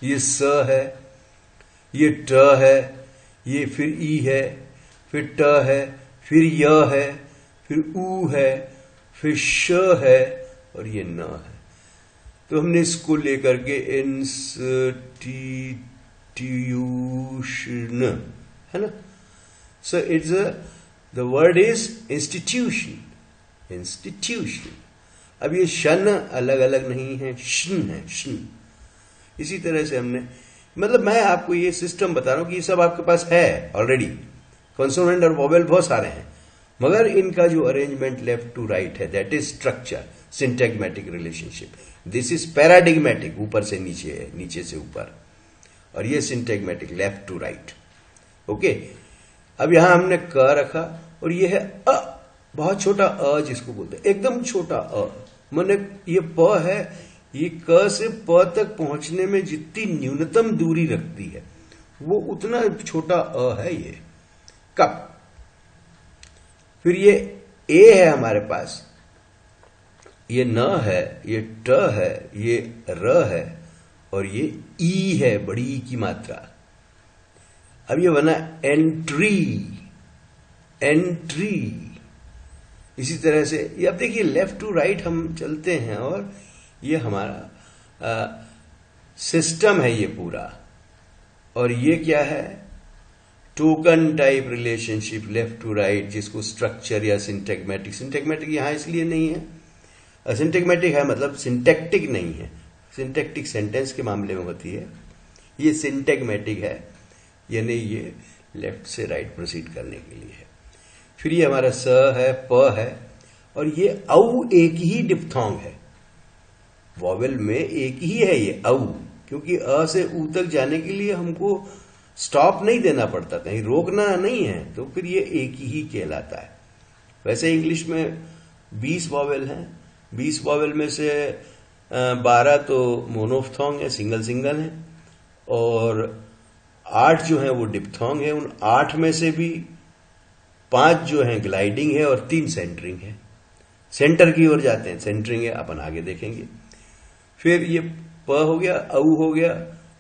ये स है, ये ट है, ये फिर ई है, फिर ट है, फिर य है, फिर ऊ है, फिर श है और ये न है। तो हमने इसको लेकर के इंस्टीट्यूशन, है ना। So it's the word is institution, institution. अब ये शन अलग अलग नहीं है, शन है, शन। इसी तरह से हमने, मतलब मैं आपको ये सिस्टम बता रहा हूं कि ये सब आपके पास है ऑलरेडी। कॉन्सोनेंट और वोवेल बहुत सारे हैं, मगर इनका जो अरेंजमेंट लेफ्ट टू राइट है, that is structure, syntagmatic relationship. This is paradigmatic, ऊपर से नीचे है, नीचे से ऊपर, और ये syntagmatic, left to right. Okay, अब यहां हमने क रखा और ये है अ, बहुत छोटा अ जिसको बोलते हैं, एकदम छोटा अ। माने ये प है, ये क से प तक पहुंचने में जितनी न्यूनतम दूरी रखती है वो उतना छोटा अ है ये, कप। फिर ये ए है हमारे पास, ये न है, ये ट है, ये र है और ये ई है, बड़ी ई की मात्रा। अब ये बना एंट्री, एंट्री। इसी तरह से ये अब देखिए लेफ्ट टू राइट हम चलते हैं और ये हमारा सिस्टम है ये पूरा। और ये क्या है, token type relationship, left to right, जिसको स्ट्रक्चर या सिंटैग्मेटिक, सिंटैग्मेटिक यहां इसलिए नहीं है, सिंटैग्मेटिक है मतलब सिंटैक्टिक नहीं है। सिंटैक्टिक सेंटेंस के मामले में होती है, ये सिंटैग्मेटिक है, यानी ये लेफ्ट से राइट प्रोसीड करने के लिए है। फिर ये हमारा स है, प है, और ये औ एक ही डिप्थोंग है, वॉवेल में एक ही है ये औ, क्योंकि अ से ऊ तक जाने के लिए हमको स्टॉप नहीं देना पड़ता, कहीं रोकना नहीं है, तो फिर ये एक ही कहलाता है। वैसे इंग्लिश में 20 वॉवेल हैं, 20 वॉवेल में से 12 तो मोनोफ्थोंग है, सिंगल सिंगल है, और 8 जो है वो डिप्थोंग है। उन 8 में से भी 5 जो है ग्लाइडिंग है और 3 सेंटरिंग है, सेंटर की ओर जाते हैं, सेंटरिंग है, अपन आगे देखेंगे। फिर ये प हो गया, औ हो गया,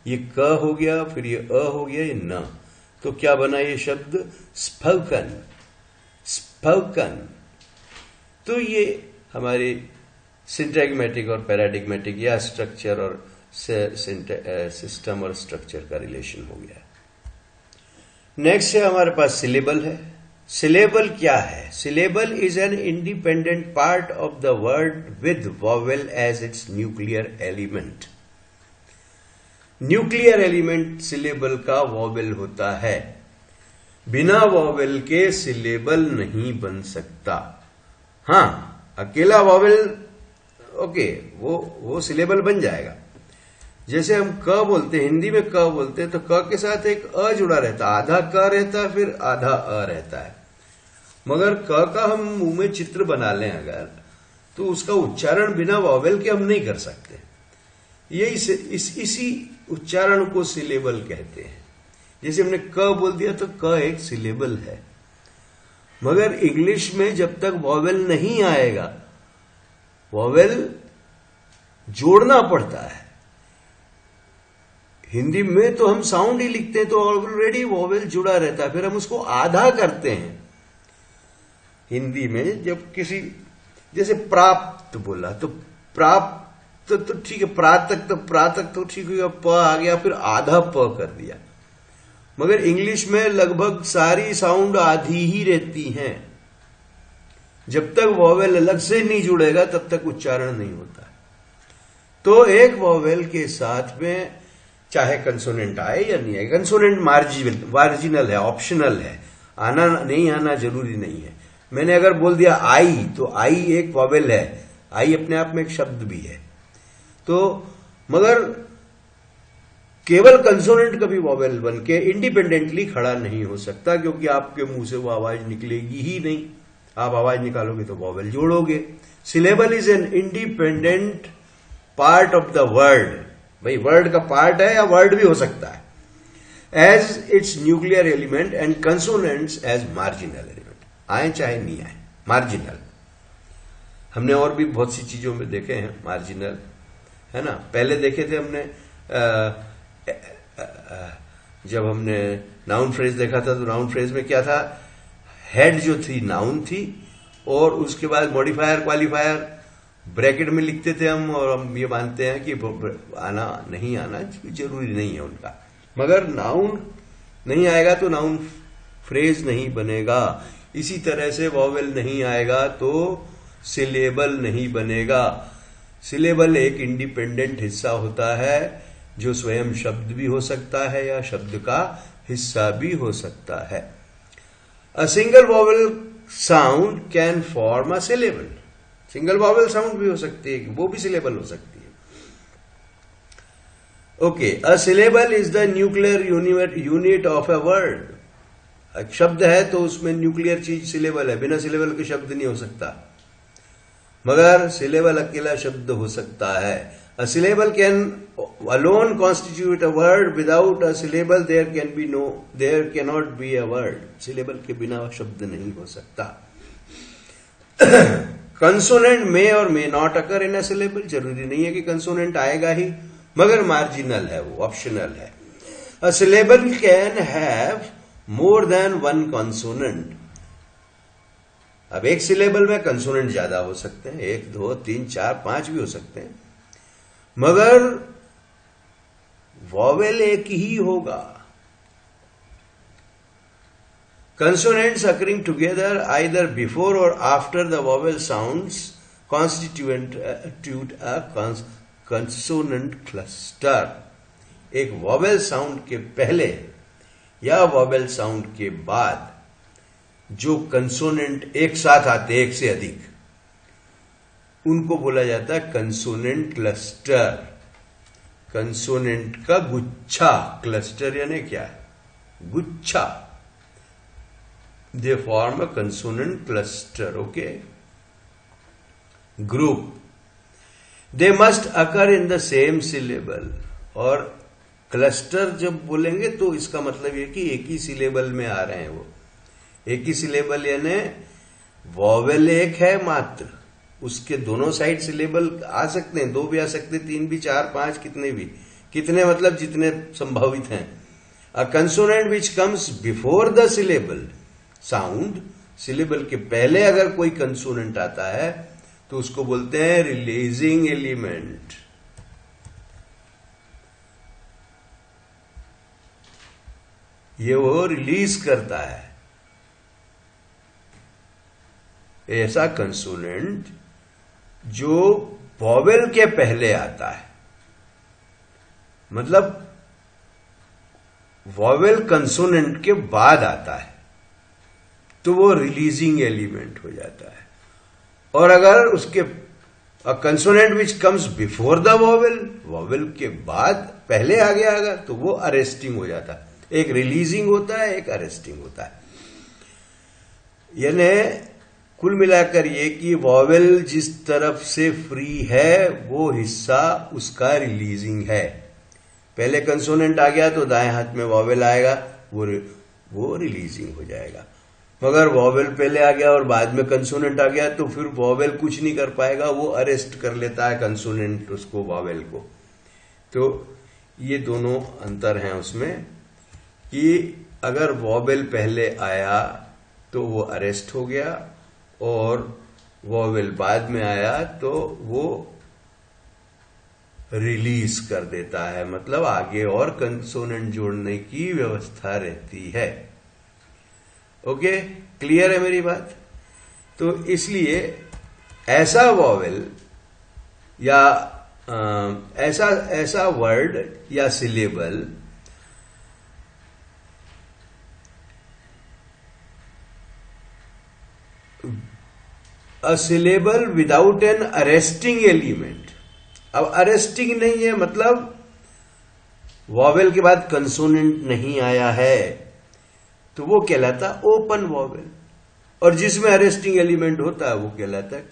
ये क हो गया, फिर ये अ हो गया, ये न। तो क्या बना ये शब्द? स्पोकन। स्पोकन। तो ये हमारे सिंटैग्मेटिक और पैराडिग्मेटिक या स्ट्रक्चर और सिस्टम और स्ट्रक्चर का रिलेशन हो गया। नेक्स्ट है हमारे पास सिलेबल है। सिलेबल क्या है? Syllable is an independent part of the word with vowel as its nuclear element. Nuclear element syllable का वॉवेल होता है। बिना वॉवेल के सिलेबल नहीं बन सकता। हां, अकेला वॉवेल ओके, वो सिलेबल बन जाएगा। जैसे हम क बोलते हैं, हिंदी में क बोलते हैं, तो क के साथ एक अ जुड़ा रहता है, आधा क रहता है, फिर आधा अ रहता है। मगर क का हम मुंह में चित्र बना लें अगर, तो उसका उच्चारण बिना वॉवेल के हम नहीं कर सकते। ये इसी उच्चारण को सिलेबल कहते हैं। जैसे हमने क बोल दिया तो क एक सिलेबल है। मगर इंग्लिश में जब तक वॉवेल नहीं आएगा, वॉवेल जोड़ना पड़ता है। हिंदी में तो हम साउंड ही लिखते हैं, तो ऑलरेडी वॉवेल जुड़ा रहता है, फिर हम उसको आधा करते हैं। हिंदी में जब किसी, जैसे प्राप्त बोला तो प्राप्त तो ठीक है, प्रातक तो ठीक है, प आ गया, फिर आधा प कर दिया। मगर इंग्लिश में लगभग सारी साउंड आधी ही रहती हैं। जब तक वॉवेल अलग से नहीं जुड़ेगा तब तक उच्चारण नहीं होता। तो एक वॉवेल के साथ में चाहे कंसोनेंट आए या नहीं आए, कंसोनेंट मार्जिनल है, ऑप्शनल है, आना नहीं आना जरूरी नहीं है। मैंने अगर बोल दिया आई, तो आई एक वॉवेल है, आई अपने आप में एक शब्द भी है। तो मगर केवल कंसोनेंट कभी वॉवेल बन के इंडिपेंडेंटली खड़ा नहीं हो सकता, क्योंकि आपके मुंह से वो आवाज निकलेगी ही नहीं। आप आवाज निकालोगे तो वॉवेल जोड़ोगे। Syllable is an independent part of the word. भाई वर्ड का पार्ट है या वर्ड भी हो सकता है, as its nuclear element and consonants as marginal element. आए चाहे नहीं आए, मार्जिनल। हमने और भी बहुत सी चीजों में देखे हैं मार्जिनल, है ना। पहले देखे थे हमने जब हमने नाउन फ्रेज देखा था, तो नाउन फ्रेज में क्या था? हेड जो थी नाउन थी, और उसके बाद मॉडिफायर क्वालिफायर ब्रैकेट में लिखते थे हम, और हम ये मानते हैं कि आना नहीं आना जरूरी नहीं है उनका। मगर नाउन नहीं आएगा तो नाउन फ्रेज नहीं बनेगा। इसी तरह से वॉवेल नहीं आएगा तो सिलेबल नहीं बनेगा। सिलेबल एक इंडिपेंडेंट हिस्सा होता है, जो स्वयं शब्द भी हो सकता है या शब्द का हिस्सा भी हो सकता है। A single vowel sound can form a syllable. Single vowel sound भी हो सकती है, वो भी सिलेबल हो सकती है। Okay, a syllable is the nuclear unit of a word. एक शब्द है तो उसमें न्यूक्लियर चीज सिलेबल है, बिना सिलेबल के शब्द नहीं हो सकता। मगर सिलेबल अकेला शब्द हो सकता है। A syllable can alone constitute a word, without a syllable there can not be a word. Syllable के बिना शब्द नहीं हो सकता। कंसोनेंट मे और may not occur in a syllable. जरूरी नहीं है कि कंसोनेंट आएगा ही, मगर मार्जिनल है, वो ऑप्शनल है। A syllable can have more than one consonant. अब एक सिलेबल में कंसोनेंट ज्यादा हो सकते हैं, 1 2 3 4 5 भी हो सकते हैं, मगर वॉवेल एक ही होगा। Consonants occurring together either before or after the vowel sounds constitute a consonant cluster. एक वॉवेल साउंड के पहले या वॉवेल साउंड के बाद जो कंसोनेंट एक साथ आते, एक से अधिक, उनको बोला जाता है कंसोनेंट क्लस्टर। कंसोनेंट का गुच्छा। क्लस्टर यानी क्या है? गुच्छा। They form a consonant cluster, okay? Group. They must occur in the same syllable. और क्लस्टर जब बोलेंगे तो इसका मतलब ये कि एक ही सिलेबल में आ रहे हैं वो। एक ही सिलेबल यानी वॉवेल एक है मात्र, उसके दोनों साइड सिलेबल आ सकते हैं, 2 भी आ सकते, 3 भी, 4, 5, कितने भी, कितने मतलब जितने संभावित हैं। A consonant which comes before the syllable sound, syllable के पहले अगर कोई कंसोनेंट आता है तो उसको बोलते हैं रिलीजिंग एलिमेंट। ये वो रिलीज करता है ऐसा कंसोनेंट जो वॉवेल के पहले आता है, मतलब वॉवेल कंसोनेंट के बाद आता है, तो वो रिलीजिंग एलिमेंट हो जाता है। और अगर उसके consonant which comes before the vowel, vowel के बाद पहले आ गया अगर, तो वो अरेस्टिंग हो जाता है। एक रिलीजिंग होता है, एक अरेस्टिंग होता है। यानी कुल मिलाकर ये कि वॉवेल जिस तरफ से फ्री है वो हिस्सा उसका रिलीजिंग है। पहले कंसोनेंट आ गया तो दाएं हाथ में वॉवेल आएगा, वो रिलीजिंग हो जाएगा। मगर वॉवेल पहले आ गया और बाद में कंसोनेंट आ गया तो फिर वॉवेल कुछ नहीं कर पाएगा, वो अरेस्ट कर लेता है कंसोनेंट उसको, वॉवेल को। तो ये दोनों अंतर हैं उसमें कि अगर वॉवेल पहले आया तो वो अरेस्ट हो गया और वॉवेल बाद में आया तो वो रिलीज कर देता है, मतलब आगे और कंसोनेंट जोड़ने की व्यवस्था रहती है। ओके, क्लियर है मेरी बात? तो इसलिए ऐसा वॉवेल या ऐसा वर्ड या syllable a syllable without an arresting element. अब अरेस्टिंग नहीं है मतलब वॉवेल के बाद कंसोनेंट नहीं आया है, तो वो कहलाता ओपन वॉवेल। और जिसमें अरेस्टिंग एलिमेंट होता है वो कहलाता है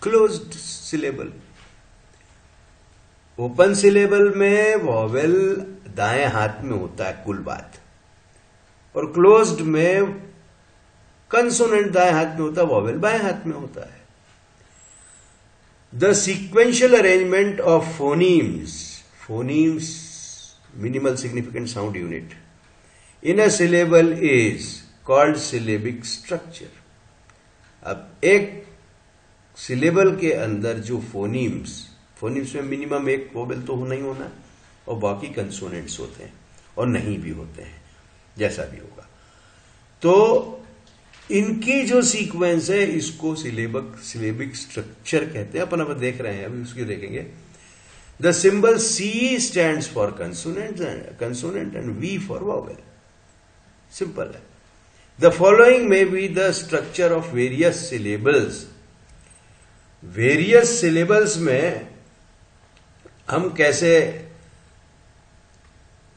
क्लोज्ड सिलेबल। ओपन सिलेबल में वॉवेल दाएं हाथ में होता है कुल बात, और क्लोज्ड में कंसोनेंट दाएं हाथ में होता है, वॉवेल बाएं हाथ में होता है। The sequential arrangement of phonemes minimal significant sound unit in a syllable is called syllabic structure. अब एक सिलेबल के अंदर जो फोनीम्स में मिनिमम एक वोवेल तो होना ही होना, और बाकी कंसोनेंट्स होते हैं और नहीं भी होते हैं, जैसा भी होगा। तो इनकी जो सीक्वेंस है इसको सिलेबिक स्ट्रक्चर कहते हैं। अपन अब देख रहे हैं, अभी उसको देखेंगे। The symbol C stands for consonant and V for vowel. Simple है। द फॉलोइंग में be the structure of various syllables. Various syllables में हम कैसे,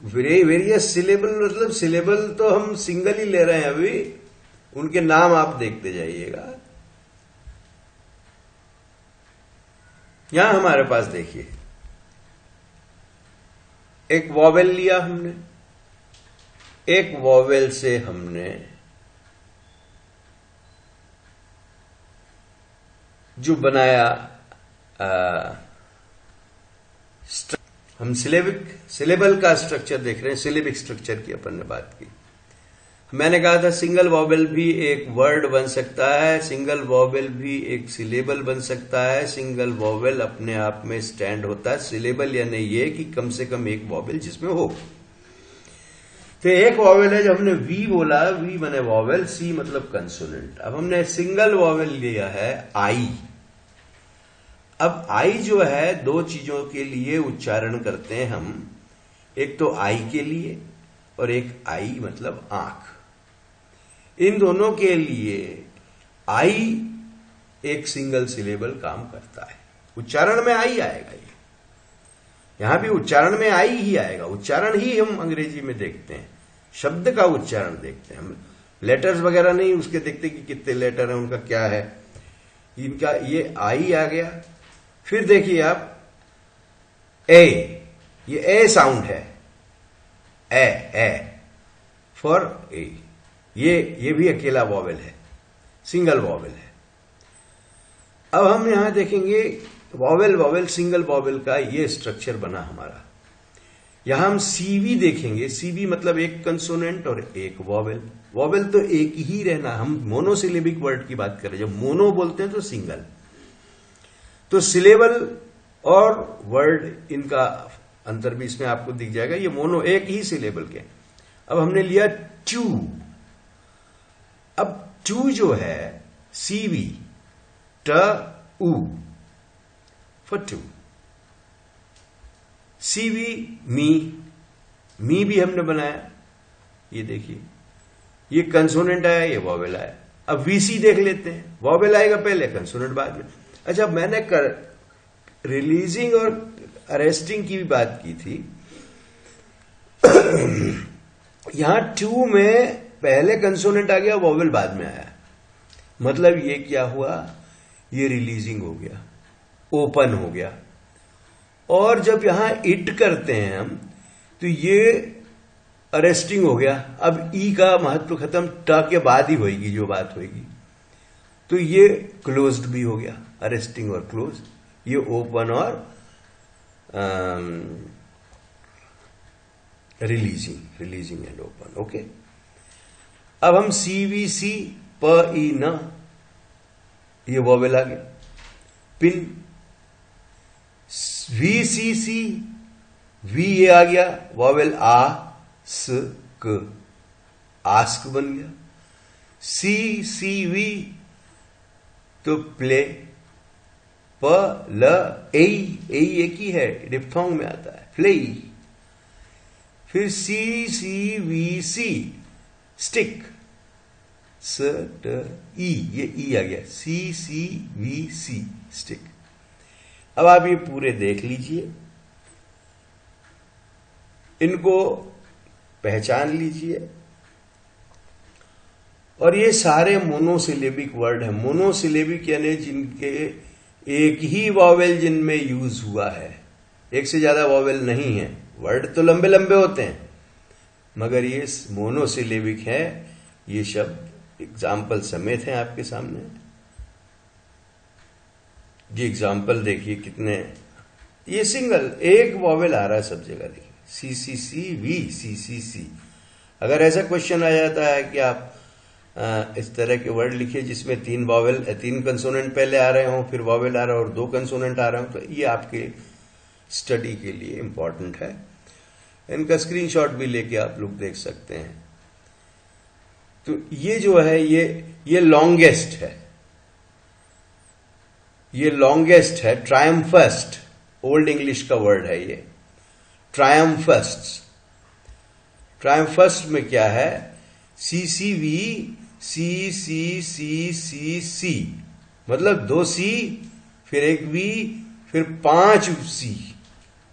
वेरियस सिलेबल मतलब सिलेबल तो हम सिंगल ही ले रहे हैं, अभी उनके नाम आप देखते जाइएगा। यहां हमारे पास देखिए एक वॉवेल लिया हमने, एक वॉवेल से हमने जो बनाया हम सिलेबल का स्ट्रक्चर देख रहे हैं। सिलेबिक स्ट्रक्चर की अपन ने बात की। मैंने कहा था सिंगल वॉवेल भी एक वर्ड बन सकता है, सिंगल वॉवेल भी एक सिलेबल बन सकता है। सिंगल वॉवेल अपने आप में स्टैंड होता है। सिलेबल यानी ये कि कम से कम एक वॉवेल जिसमें हो। तो एक वॉवेल है जो हमने वी बोला, वी माने वॉवेल, सी मतलब कंसोनेंट। अब हमने सिंगल वॉवेल लिया है आई। अब आई जो है दो चीजों के लिए उच्चारण करते हैं हम, एक तो आई के लिए और एक आई मतलब आंख। इन दोनों के लिए आई एक सिंगल सिलेबल काम करता है। उच्चारण में आई आएगा, ये यहां भी उच्चारण में आई ही आएगा। उच्चारण ही हम अंग्रेजी में देखते हैं, शब्द का उच्चारण देखते हैं हम, लेटर्स वगैरह नहीं उसके देखते कि कितने लेटर हैं, उनका क्या है। इनका ये आई आ गया। फिर देखिए आप ए, ये ए साउंड है, ए फॉर ए, ये भी अकेला वॉवेल है, सिंगल वॉवेल है। अब हम यहां देखेंगे वॉवेल वॉवेल सिंगल वॉवेल का ये स्ट्रक्चर बना हमारा। यहां हम सीवी देखेंगे। सीवी मतलब एक कंसोनेंट और एक वॉवेल। वॉवेल तो एक ही रहना, हम मोनोसिलेबिक वर्ड की बात कर रहे हैं। जब मोनो बोलते हैं तो सिंगल। तो सिलेबल और वर्ड, इनका अंतर भी इसमें आपको दिख जाएगा। ये मोनो एक ही सिलेबल के। अब हमने लिया टू। अब टू जो है सीवी, ट उ फॉर टू। सीवी मी भी हमने बनाया। ये देखिए, ये कंसोनेंट आया, ये वॉवेल आया। अब वीसी देख लेते हैं। वॉवेल आएगा पहले, कंसोनेंट बाद में। अच्छा, मैंने रिलीजिंग और अरेस्टिंग की भी बात की थी। यहां टू में पहले कंसोनेंट आ गया, वॉवेल बाद में आया। मतलब ये क्या हुआ, ये रिलीजिंग हो गया, ओपन हो गया। और जब यहां इट करते हैं हम, तो ये अरेस्टिंग हो गया। अब ई का महत्व खत्म, ट के बाद ही होगी जो बात होगी। तो ये क्लोज्ड भी हो गया, अरेस्टिंग और क्लोज। ये ओपन और रिलीजिंग एंड ओपन। ओके, अब हम सीवीसी, प ई न, ये वॉवेल आ गया। पिन, वीसीसी, वी ये आ गया, वॉवेल आ स क, आस्क बन गया। सी सी वी तो प्ले। प ल ए एक ही है, डिप्थोंग में आता है, प्ले। फिर सी सी वी सी स्टिक, स ट ई, ये ई आ गया, सी सी वी सी स्टिक। अब आप ये पूरे देख लीजिए, इनको पहचान लीजिए। और ये सारे मोनोसिलेबिक वर्ड हैं। मोनोसिलेबिक यानी जिनके एक ही वॉवेल जिनमें यूज हुआ है, एक से ज्यादा वॉवेल नहीं है। वर्ड तो लंबे लंबे होते हैं, मगर ये मोनोसिलेबिक है। ये शब्द एग्जाम्पल समेत हैं आपके सामने। ये एग्जाम्पल देखिए कितने, ये सिंगल एक वॉवेल आ रहा है सब जगह। देखिए सी सी सी वी सी सी सी। अगर ऐसा क्वेश्चन आ जाता है कि आप इस तरह के वर्ड लिखिए जिसमें तीन कंसोनेंट पहले आ रहे हों, फिर वॉवेल आ रहा हो और दो कंसोनेंट आ रहे हो, तो ये आपके स्टडी के लिए इंपॉर्टेंट है। इनका स्क्रीनशॉट भी लेके आप लोग देख सकते हैं। तो ये जो है ये लॉन्गेस्ट है, ये लॉन्गेस्ट है। ट्रायम्फस्ट ओल्ड इंग्लिश का वर्ड है ये, ट्रायम्फस्ट। ट्रायम्फस्ट में क्या है, सी सी वी सी सी सी सी सी, मतलब 2 सी फिर एक वी फिर 5 सी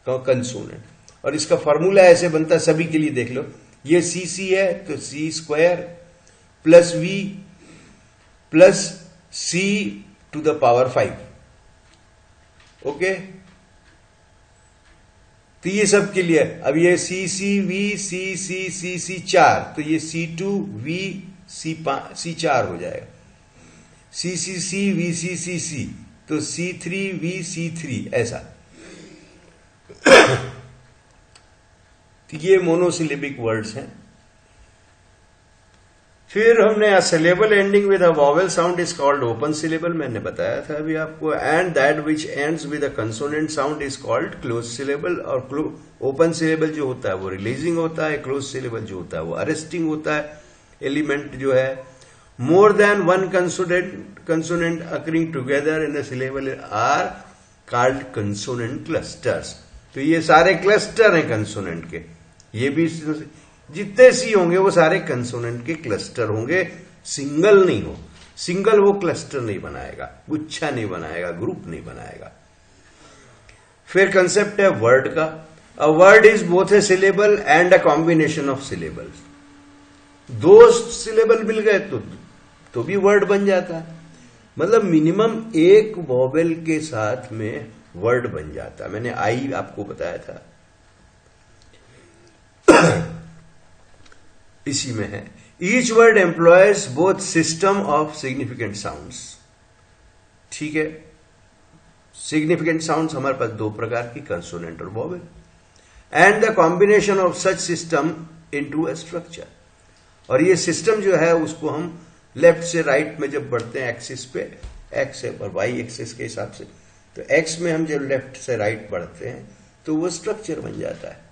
का कंसोनेंट। और इसका फॉर्मूला ऐसे बनता है, सभी के लिए देख लो। ये सी सी है तो C square plus V plus C to the power 5। Okay, तो ये सब के लिए। अब ये सी सी वी सी सी सी सी 4, तो ये C2 वी सी 4 हो जाएगा। सी सी सी वी सी सी सी, तो C3 वी C3, ऐसा। तो ये मोनोसिलेबिक वर्ड्स हैं। फिर हमने syllable ending with a vowel sound is called open syllable, मैंने बताया था अभी आपको। And that which ends with a consonant sound is called close syllable. और ओपन सिलेबल जो होता है वो रिलीजिंग होता है, क्लोज सिलेबल जो होता है वो अरेस्टिंग होता है। एलिमेंट जो है more than one consonant occurring together in a syllable are called consonant clusters. तो ये सारे क्लस्टर हैं कंसोनेंट के। ये भी जितने सी होंगे वो सारे कंसोनेंट के क्लस्टर होंगे, सिंगल नहीं हो। सिंगल वो क्लस्टर नहीं बनाएगा, गुच्छा नहीं बनाएगा, ग्रुप नहीं बनाएगा। फिर कंसेप्ट है वर्ड का। A word is both a syllable and a combination of syllables. 2 syllable मिल गए तो भी वर्ड बन जाता है। मतलब मिनिमम एक वॉवेल के साथ में वर्ड बन जाता है। मैंने आई आपको बताया था, इसी में है। Each word employees both system of significant sounds. ठीक है। सिग्निफिकेंट साउंड्स हमारे पास दो प्रकार की, कंसोनेंट और vowel, and the combination of such system into a structure. और ये सिस्टम जो है उसको हम लेफ्ट से राइट में जब बढ़ते हैं एक्सिस पे, एक्स और वाई एक्सिस के हिसाब से, तो एक्स में हम जब लेफ्ट से राइट बढ़ते हैं तो वो स्ट्रक्चर बन जाता है।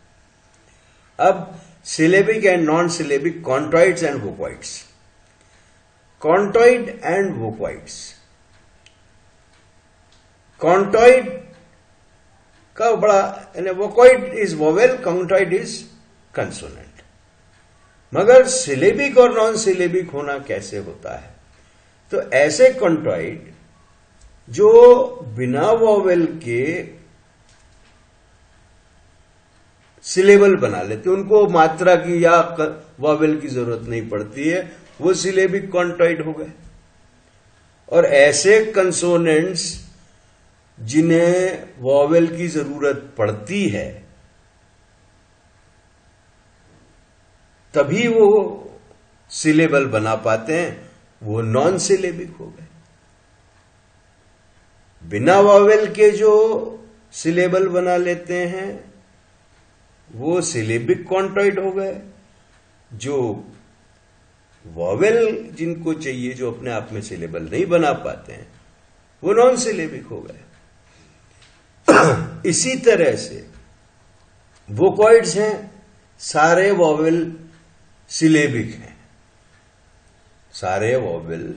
अब syllabic and non syllabic, contoids and vocoids. Contoid and vocoids, contoid का बड़ा, vocoid is vowel, contoid is consonant. मगर सिलेबिक और नॉन सिलेबिक होना कैसे होता है? तो ऐसे कॉन्टॉइड जो बिना वोवेल के सिलेबल बना लेते, उनको मात्रा की या वोवेल की जरूरत नहीं पड़ती है, वो सिलेबिक कॉन्टॉइड हो गए। और ऐसे कंसोनेंट्स जिन्हें वोवेल की जरूरत पड़ती है तभी वो सिलेबल बना पाते हैं, वो नॉन सिलेबिक हो गए। बिना वोवेल के जो सिलेबल बना लेते हैं वो सिलेबिक कॉन्टॉइड हो गए। जो वोवेल जिनको चाहिए, जो अपने आप में सिलेबल नहीं बना पाते हैं, वो नॉन सिलेबिक हो गए। इसी तरह से वोकॉइड्स हैं, सारे वोवेल सिलेबिक हैं, सारे वोवेल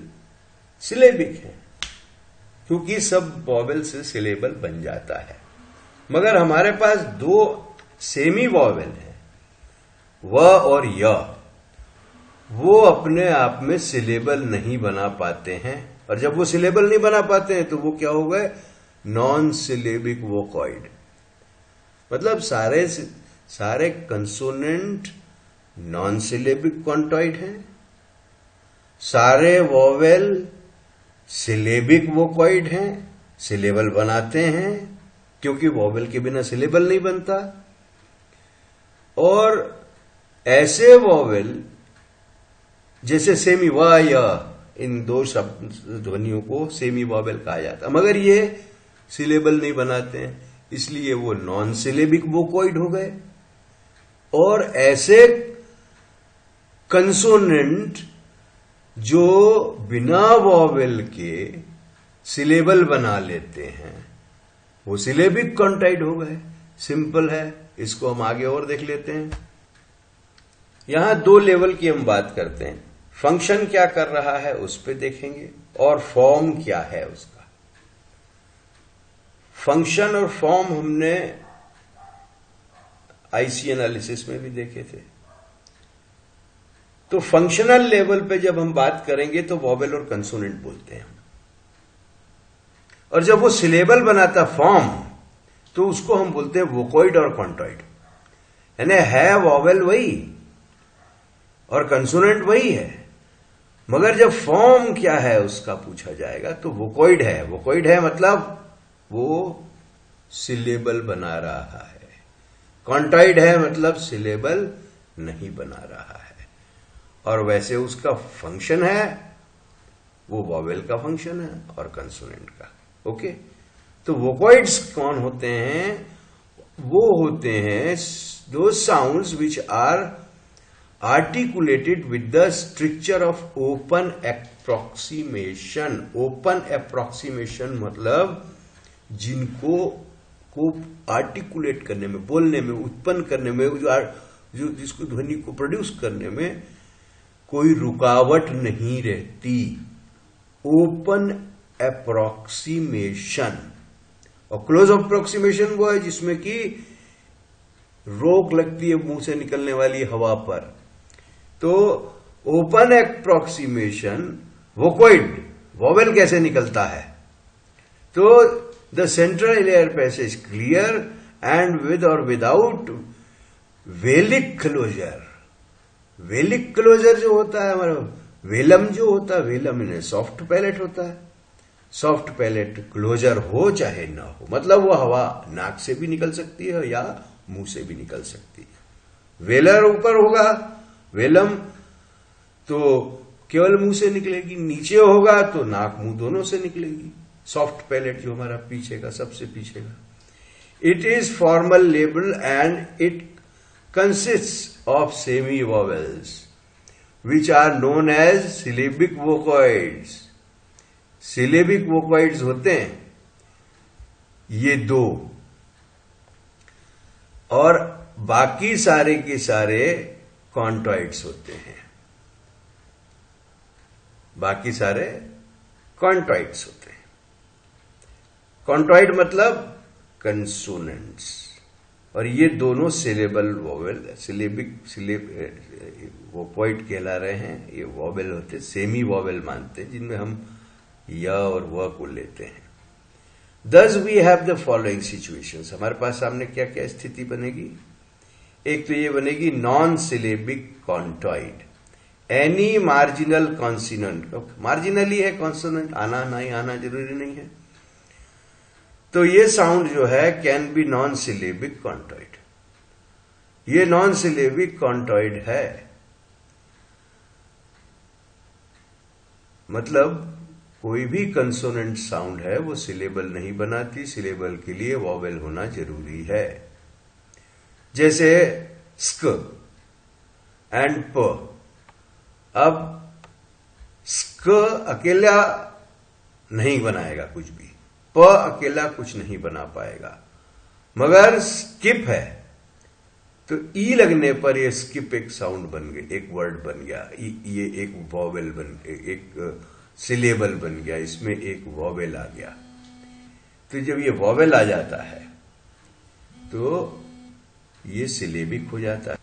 सिलेबिक हैं, क्योंकि सब वोवेल से सिलेबल बन जाता है। मगर हमारे पास दो सेमी वोवेल हैं, व और य, वो अपने आप में सिलेबल नहीं बना पाते हैं। और जब वो सिलेबल नहीं बना पाते हैं तो वो क्या हो गए? Non syllabic vocoid. मतलब सारे कंसोनेंट नॉन सिलेबिक कॉन्टॉइड हैं, सारे वोवेल सिलेबिक वोकॉइड हैं, सिलेबल बनाते हैं, क्योंकि वोवेल के बिना सिलेबल नहीं बनता। और ऐसे वोवेल जैसे सेमी, व या, इन दो शब्द ध्वनियों को सेमी वोवेल कहा जाता है, मगर ये सिलेबल नहीं बनाते हैं, इसलिए वो नॉन सिलेबिक वोकॉइड हो गए। और ऐसे कंसोनेंट जो बिना वोवेल के सिलेबल बना लेते हैं वो सिलेबिक कॉन्टॉइड हो गए। सिंपल है, इसको हम आगे और देख लेते हैं। यहां दो लेवल की हम बात करते हैं, फंक्शन क्या कर रहा है उस पे देखेंगे, और फॉर्म क्या है उसका। फंक्शन और फॉर्म हमने आईसी एनालिसिस में भी देखे थे। तो फंक्शनल लेवल पे जब हम बात करेंगे तो वोवेल और कंसोनेंट बोलते हैं, और जब वो सिलेबल बनाता फॉर्म तो उसको हम बोलते हैं वोकॉइड और कॉन्टॉइड। यानी है वोवेल वही और कंसोनेंट वही है, मगर जब फॉर्म क्या है उसका पूछा जाएगा तो वोकॉइड है। वोकॉइड है मतलब वो सिलेबल बना रहा है, कॉन्टॉइड है मतलब सिलेबल नहीं बना रहा है। और वैसे उसका फंक्शन है, वो वोवेल का फंक्शन है और कंसोनेंट का। ओके, तो वोकॉइड्स कौन होते हैं? वो होते हैं दो sounds which are articulated with the structure of open approximation. Open approximation मतलब जिनको को आर्टिकुलेट करने में, बोलने में, उत्पन्न करने में, जो जिसको ध्वनि को प्रोड्यूस करने में कोई रुकावट नहीं रहती। Open approximation. और क्लोज अप्रोक्सीमेशन वो है जिसमें कि रोक लगती है मुंह से निकलने वाली हवा पर। तो ओपन एप्रोक्सीमेशन वोकॉइड, वोवेल कैसे निकलता है? तो the central air passage clear and with और विदाउट वेलिक क्लोजर। वेलिक क्लोजर जो होता है हमारा, वेलम जो होता है, वेलम इन्हें सॉफ्ट पैलेट होता है। सॉफ्ट पैलेट क्लोजर हो चाहे ना हो, मतलब वो हवा नाक से भी निकल सकती है या मुंह से भी निकल सकती है। वेलर ऊपर होगा, वेलम तो केवल मुंह से निकलेगी, नीचे होगा तो नाक मुंह दोनों से निकलेगी। सॉफ्ट पैलेट जो हमारा पीछे का, सबसे पीछे का। It is formal label and it consist of semi vowels which are known as syllabic vocoids. Syllabic vocoids होते हैं ये दो, और बाकी सारे के सारे कॉन्टॉइड्स होते हैं। बाकी सारे कॉन्टॉइड्स होते हैं। कॉन्टॉइड मतलब कंसोनेंट्स, और ये दोनों सिलेबल वोवेल, वोकॉइड कहला रहे हैं। ये वोवेल होते, सेमी वोवेल मानते हैं, जिनमें हम य और व को लेते हैं। Thus we have the following situations। हमारे पास सामने क्या क्या स्थिति बनेगी? एक तो ये बनेगी non syllabic contoid, any marginal consonant. Marginally है कॉन्सोनेंट, आना नहीं आना जरूरी नहीं है, तो ये साउंड जो है कैन बी नॉन सिलेबिक कॉन्टॉइड। ये नॉन सिलेबिक कॉन्टॉइड है, मतलब कोई भी कंसोनेंट साउंड है वो सिलेबल नहीं बनाती, सिलेबल के लिए वॉवेल होना जरूरी है। जैसे स्क एंड प। अब स्क अकेला नहीं बनाएगा कुछ भी, प अकेला कुछ नहीं बना पाएगा, मगर स्किप है तो ई लगने पर ये स्किप एक साउंड बन गया, एक वर्ड बन गया, ये एक वॉवेल बन गया, एक सिलेबल बन गया, इसमें एक वॉवेल आ गया। तो जब ये वॉवेल आ जाता है तो ये सिलेबिक हो जाता है।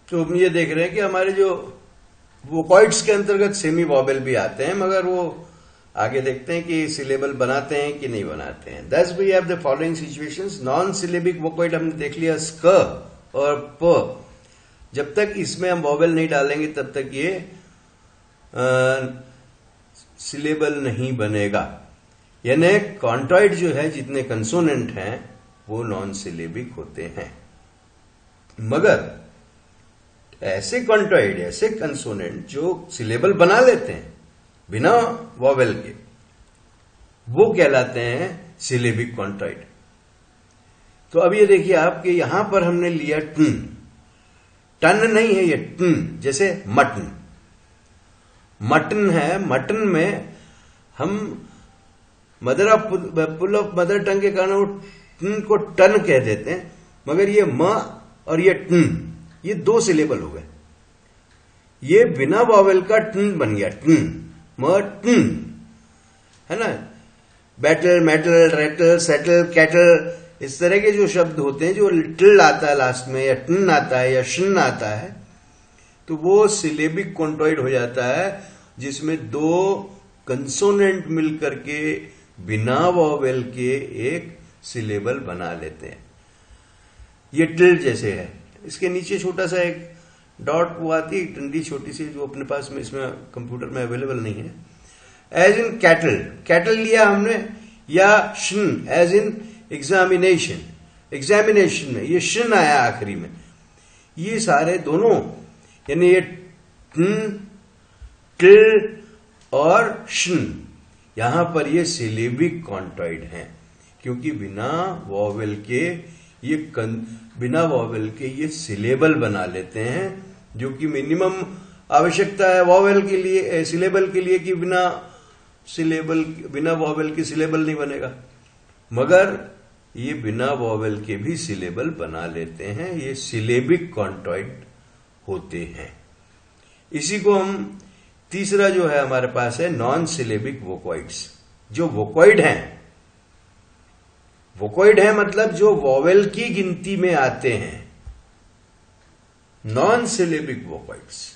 तो हम ये देख रहे हैं कि हमारे जो वोकॉइड्स के अंतर्गत सेमी वॉवेल भी आते हैं, मगर वो आगे देखते हैं कि सिलेबल बनाते हैं कि नहीं बनाते हैं। Thus we have the following situations। Non syllabic vocoid हमने देख लिया, स्क और प। जब तक इसमें हम वॉवेल नहीं डालेंगे तब तक ये सिलेबल नहीं बनेगा। यानी कॉन्टॉइड जो है, जितने कंसोनेंट हैं वो नॉन सिलेबिक होते हैं, मगर ऐसे कॉन्टॉइड, ऐसे कंसोनेंट जो सिलेबल बना लेते हैं बिना वॉवेल के, वो कहलाते हैं सिलेबिक कॉन्टॉइड। तो अब ये देखिए आप कि यहां पर हमने लिया टन। टन नहीं है ये, टन। जैसे मटन, मटन है, मटन में हम पुल ऑफ मदर टंग के कारण वो टन को टन कह देते हैं, मगर ये म और ये टन, ये दो सिलेबल हो गए। ये बिना वॉवेल का टन बन गया, टन, म टन, है ना। Battle, metal, Ratle, settle, cattle, इस तरह के जो शब्द होते हैं जो टिल आता है लास्ट में, या टन आता है या शन आता है, तो वो सिलेबिक कॉन्टॉइड हो जाता है, जिसमें दो कंसोनेंट मिलकर के बिना वॉवेल के एक सिलेबल बना लेते हैं। ये टिल जैसे है, इसके नीचे छोटा सा एक डॉट वो आती है, डंडी छोटी सी, जो अपने पास में इसमें कंप्यूटर में अवेलेबल नहीं है। एज इन कैटल, कैटल लिया हमने, या शन एज इन एग्जामिनेशन, एग्जामिनेशन में ये शन आया आखिरी में। ये सारे दोनों, यानी ये टिल और शन, यहां पर ये सिलेबिक कॉन्टॉइड हैं, क्योंकि बिना वॉवेल के ये सिलेबल बना लेते हैं, जो कि मिनिमम आवश्यकता है वॉवेल के लिए, सिलेबल के लिए, कि बिना वॉवेल के सिलेबल नहीं बनेगा, मगर ये बिना वॉवेल के भी सिलेबल बना लेते हैं। ये सिलेबिक कॉन्टॉइड होते हैं। इसी को हम तीसरा जो है हमारे पास है नॉन सिलेबिक वोकॉइड्स। जो वोकॉइड हैं मतलब जो वॉवेल की गिनती में आते हैं, नॉन सिलेबिक वोकॉइड्स,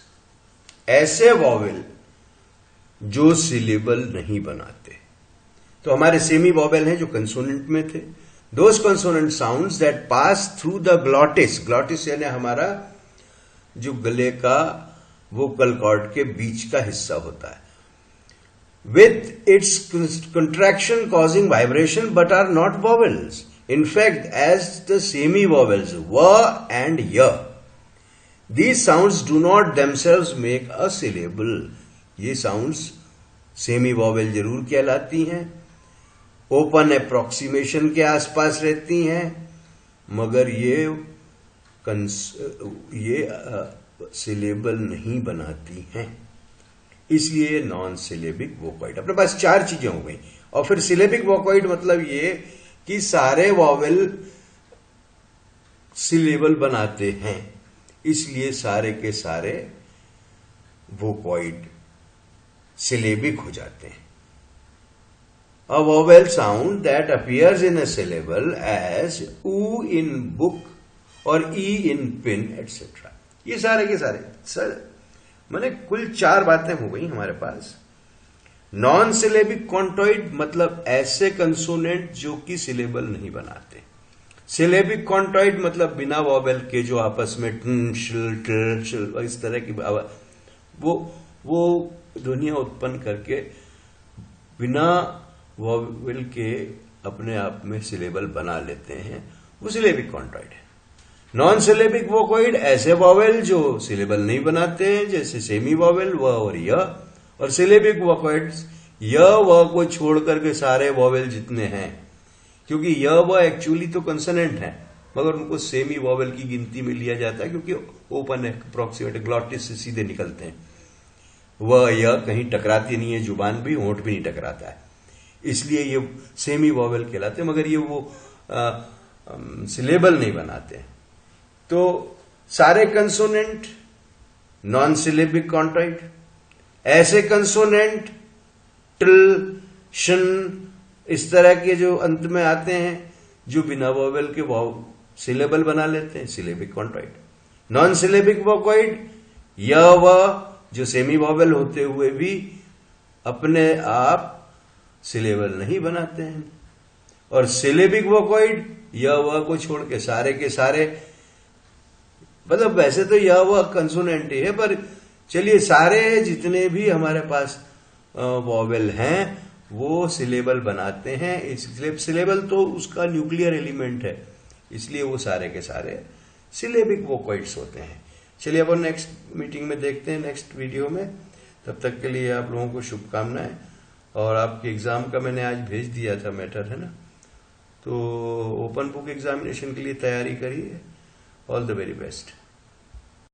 ऐसे वॉवेल जो सिलेबल नहीं बनाते। तो हमारे सेमी वॉवेल हैं जो कंसोनेंट में थे, those consonant sounds that pass through the glottis, glottis यानी हमारा जो गले का वोकल कॉर्ड के बीच का हिस्सा होता है, with its contraction causing vibration but are not vowels. In fact, as the semi-vowels va and ya, these sounds do not themselves make a syllable. ये sounds semi-vowel जरूर कहलाती हैं, ओपन अप्रोक्सीमेशन के आसपास रहती हैं, मगर ये सिलेबल नहीं बनाती हैं, इसलिए नॉन सिलेबिक वोकॉइड। अपने पास 4 चीजें हो गई। और फिर सिलेबिक वोकॉइड मतलब ये कि सारे वॉवेल सिलेबल बनाते हैं, इसलिए सारे के सारे वोकॉइड सिलेबिक हो जाते हैं। A vowel sound that appears in a syllable as oo in book or e in pin etc. ये सारे के सारे सर मैंने कुल 4 बातें हो गई हमारे पास। नॉन सिलेबिक कॉन्टॉइड मतलब ऐसे कंसोनेंट जो कि सिलेबल नहीं बनाते। सिलेबिक कॉन्टॉइड मतलब बिना वॉवेल के जो आपस में इस तरह की वो ध्वनियां उत्पन्न करके बिना वॉवेल के अपने आप में सिलेबल बना लेते हैं, वो सिलेबिक कॉन्टॉइड है। नॉन सिलेबिक वोकॉइड ऐसे वॉवेल जो सिलेबल नहीं बनाते हैं, जैसे सेमी वॉवेल व और य। और सिलेबिक वोकॉइड्स य व को छोड़ करके सारे वॉवेल जितने हैं, क्योंकि य व एक्चुअली तो कंसोनेंट है, मगर उनको सेमी वॉवेल की गिनती में लिया जाता है क्योंकि ओपन अप्रोक्सीमेट ग्लॉटिस से सीधे निकलते हैं। वह य कहीं टकराती नहीं है, जुबान भी होंठ भी नहीं टकराता है, इसलिए ये सेमी वॉवेल कहलाते हैं, मगर ये वो सिलेबल नहीं बनाते हैं। तो सारे कंसोनेंट नॉन सिलेबिक कॉन्टॉइड, ऐसे कंसोनेंट ट्ल शन इस तरह के जो अंत में आते हैं जो बिना वॉवेल के सिलेबल बना लेते हैं, सिलेबिक कॉन्टॉइड। नॉन सिलेबिक वोकॉइड य व जो सेमी वॉवेल होते हुए भी अपने आप सिलेबल नहीं बनाते हैं। और सिलेबिक वोकॉइड य व को छोड़ के सारे के सारे, मतलब वैसे तो य व कंसोनेंट ही है, पर चलिए सारे जितने भी हमारे पास वॉवेल हैं वो सिलेबल बनाते हैं। इसलिए सिलेबल तो उसका न्यूक्लियर एलिमेंट है, इसलिए वो सारे के सारे सिलेबिक वोकॉइड्स होते हैं। चलिए अब नेक्स्ट मीटिंग में देखते हैं, नेक्स्ट वीडियो में। तब तक के लिए आप लोगों को शुभकामनाएं। और आपके एग्जाम का मैंने आज भेज दिया था मैटर, है ना, तो ओपन बुक एग्जामिनेशन के लिए तैयारी करिए। All the very best.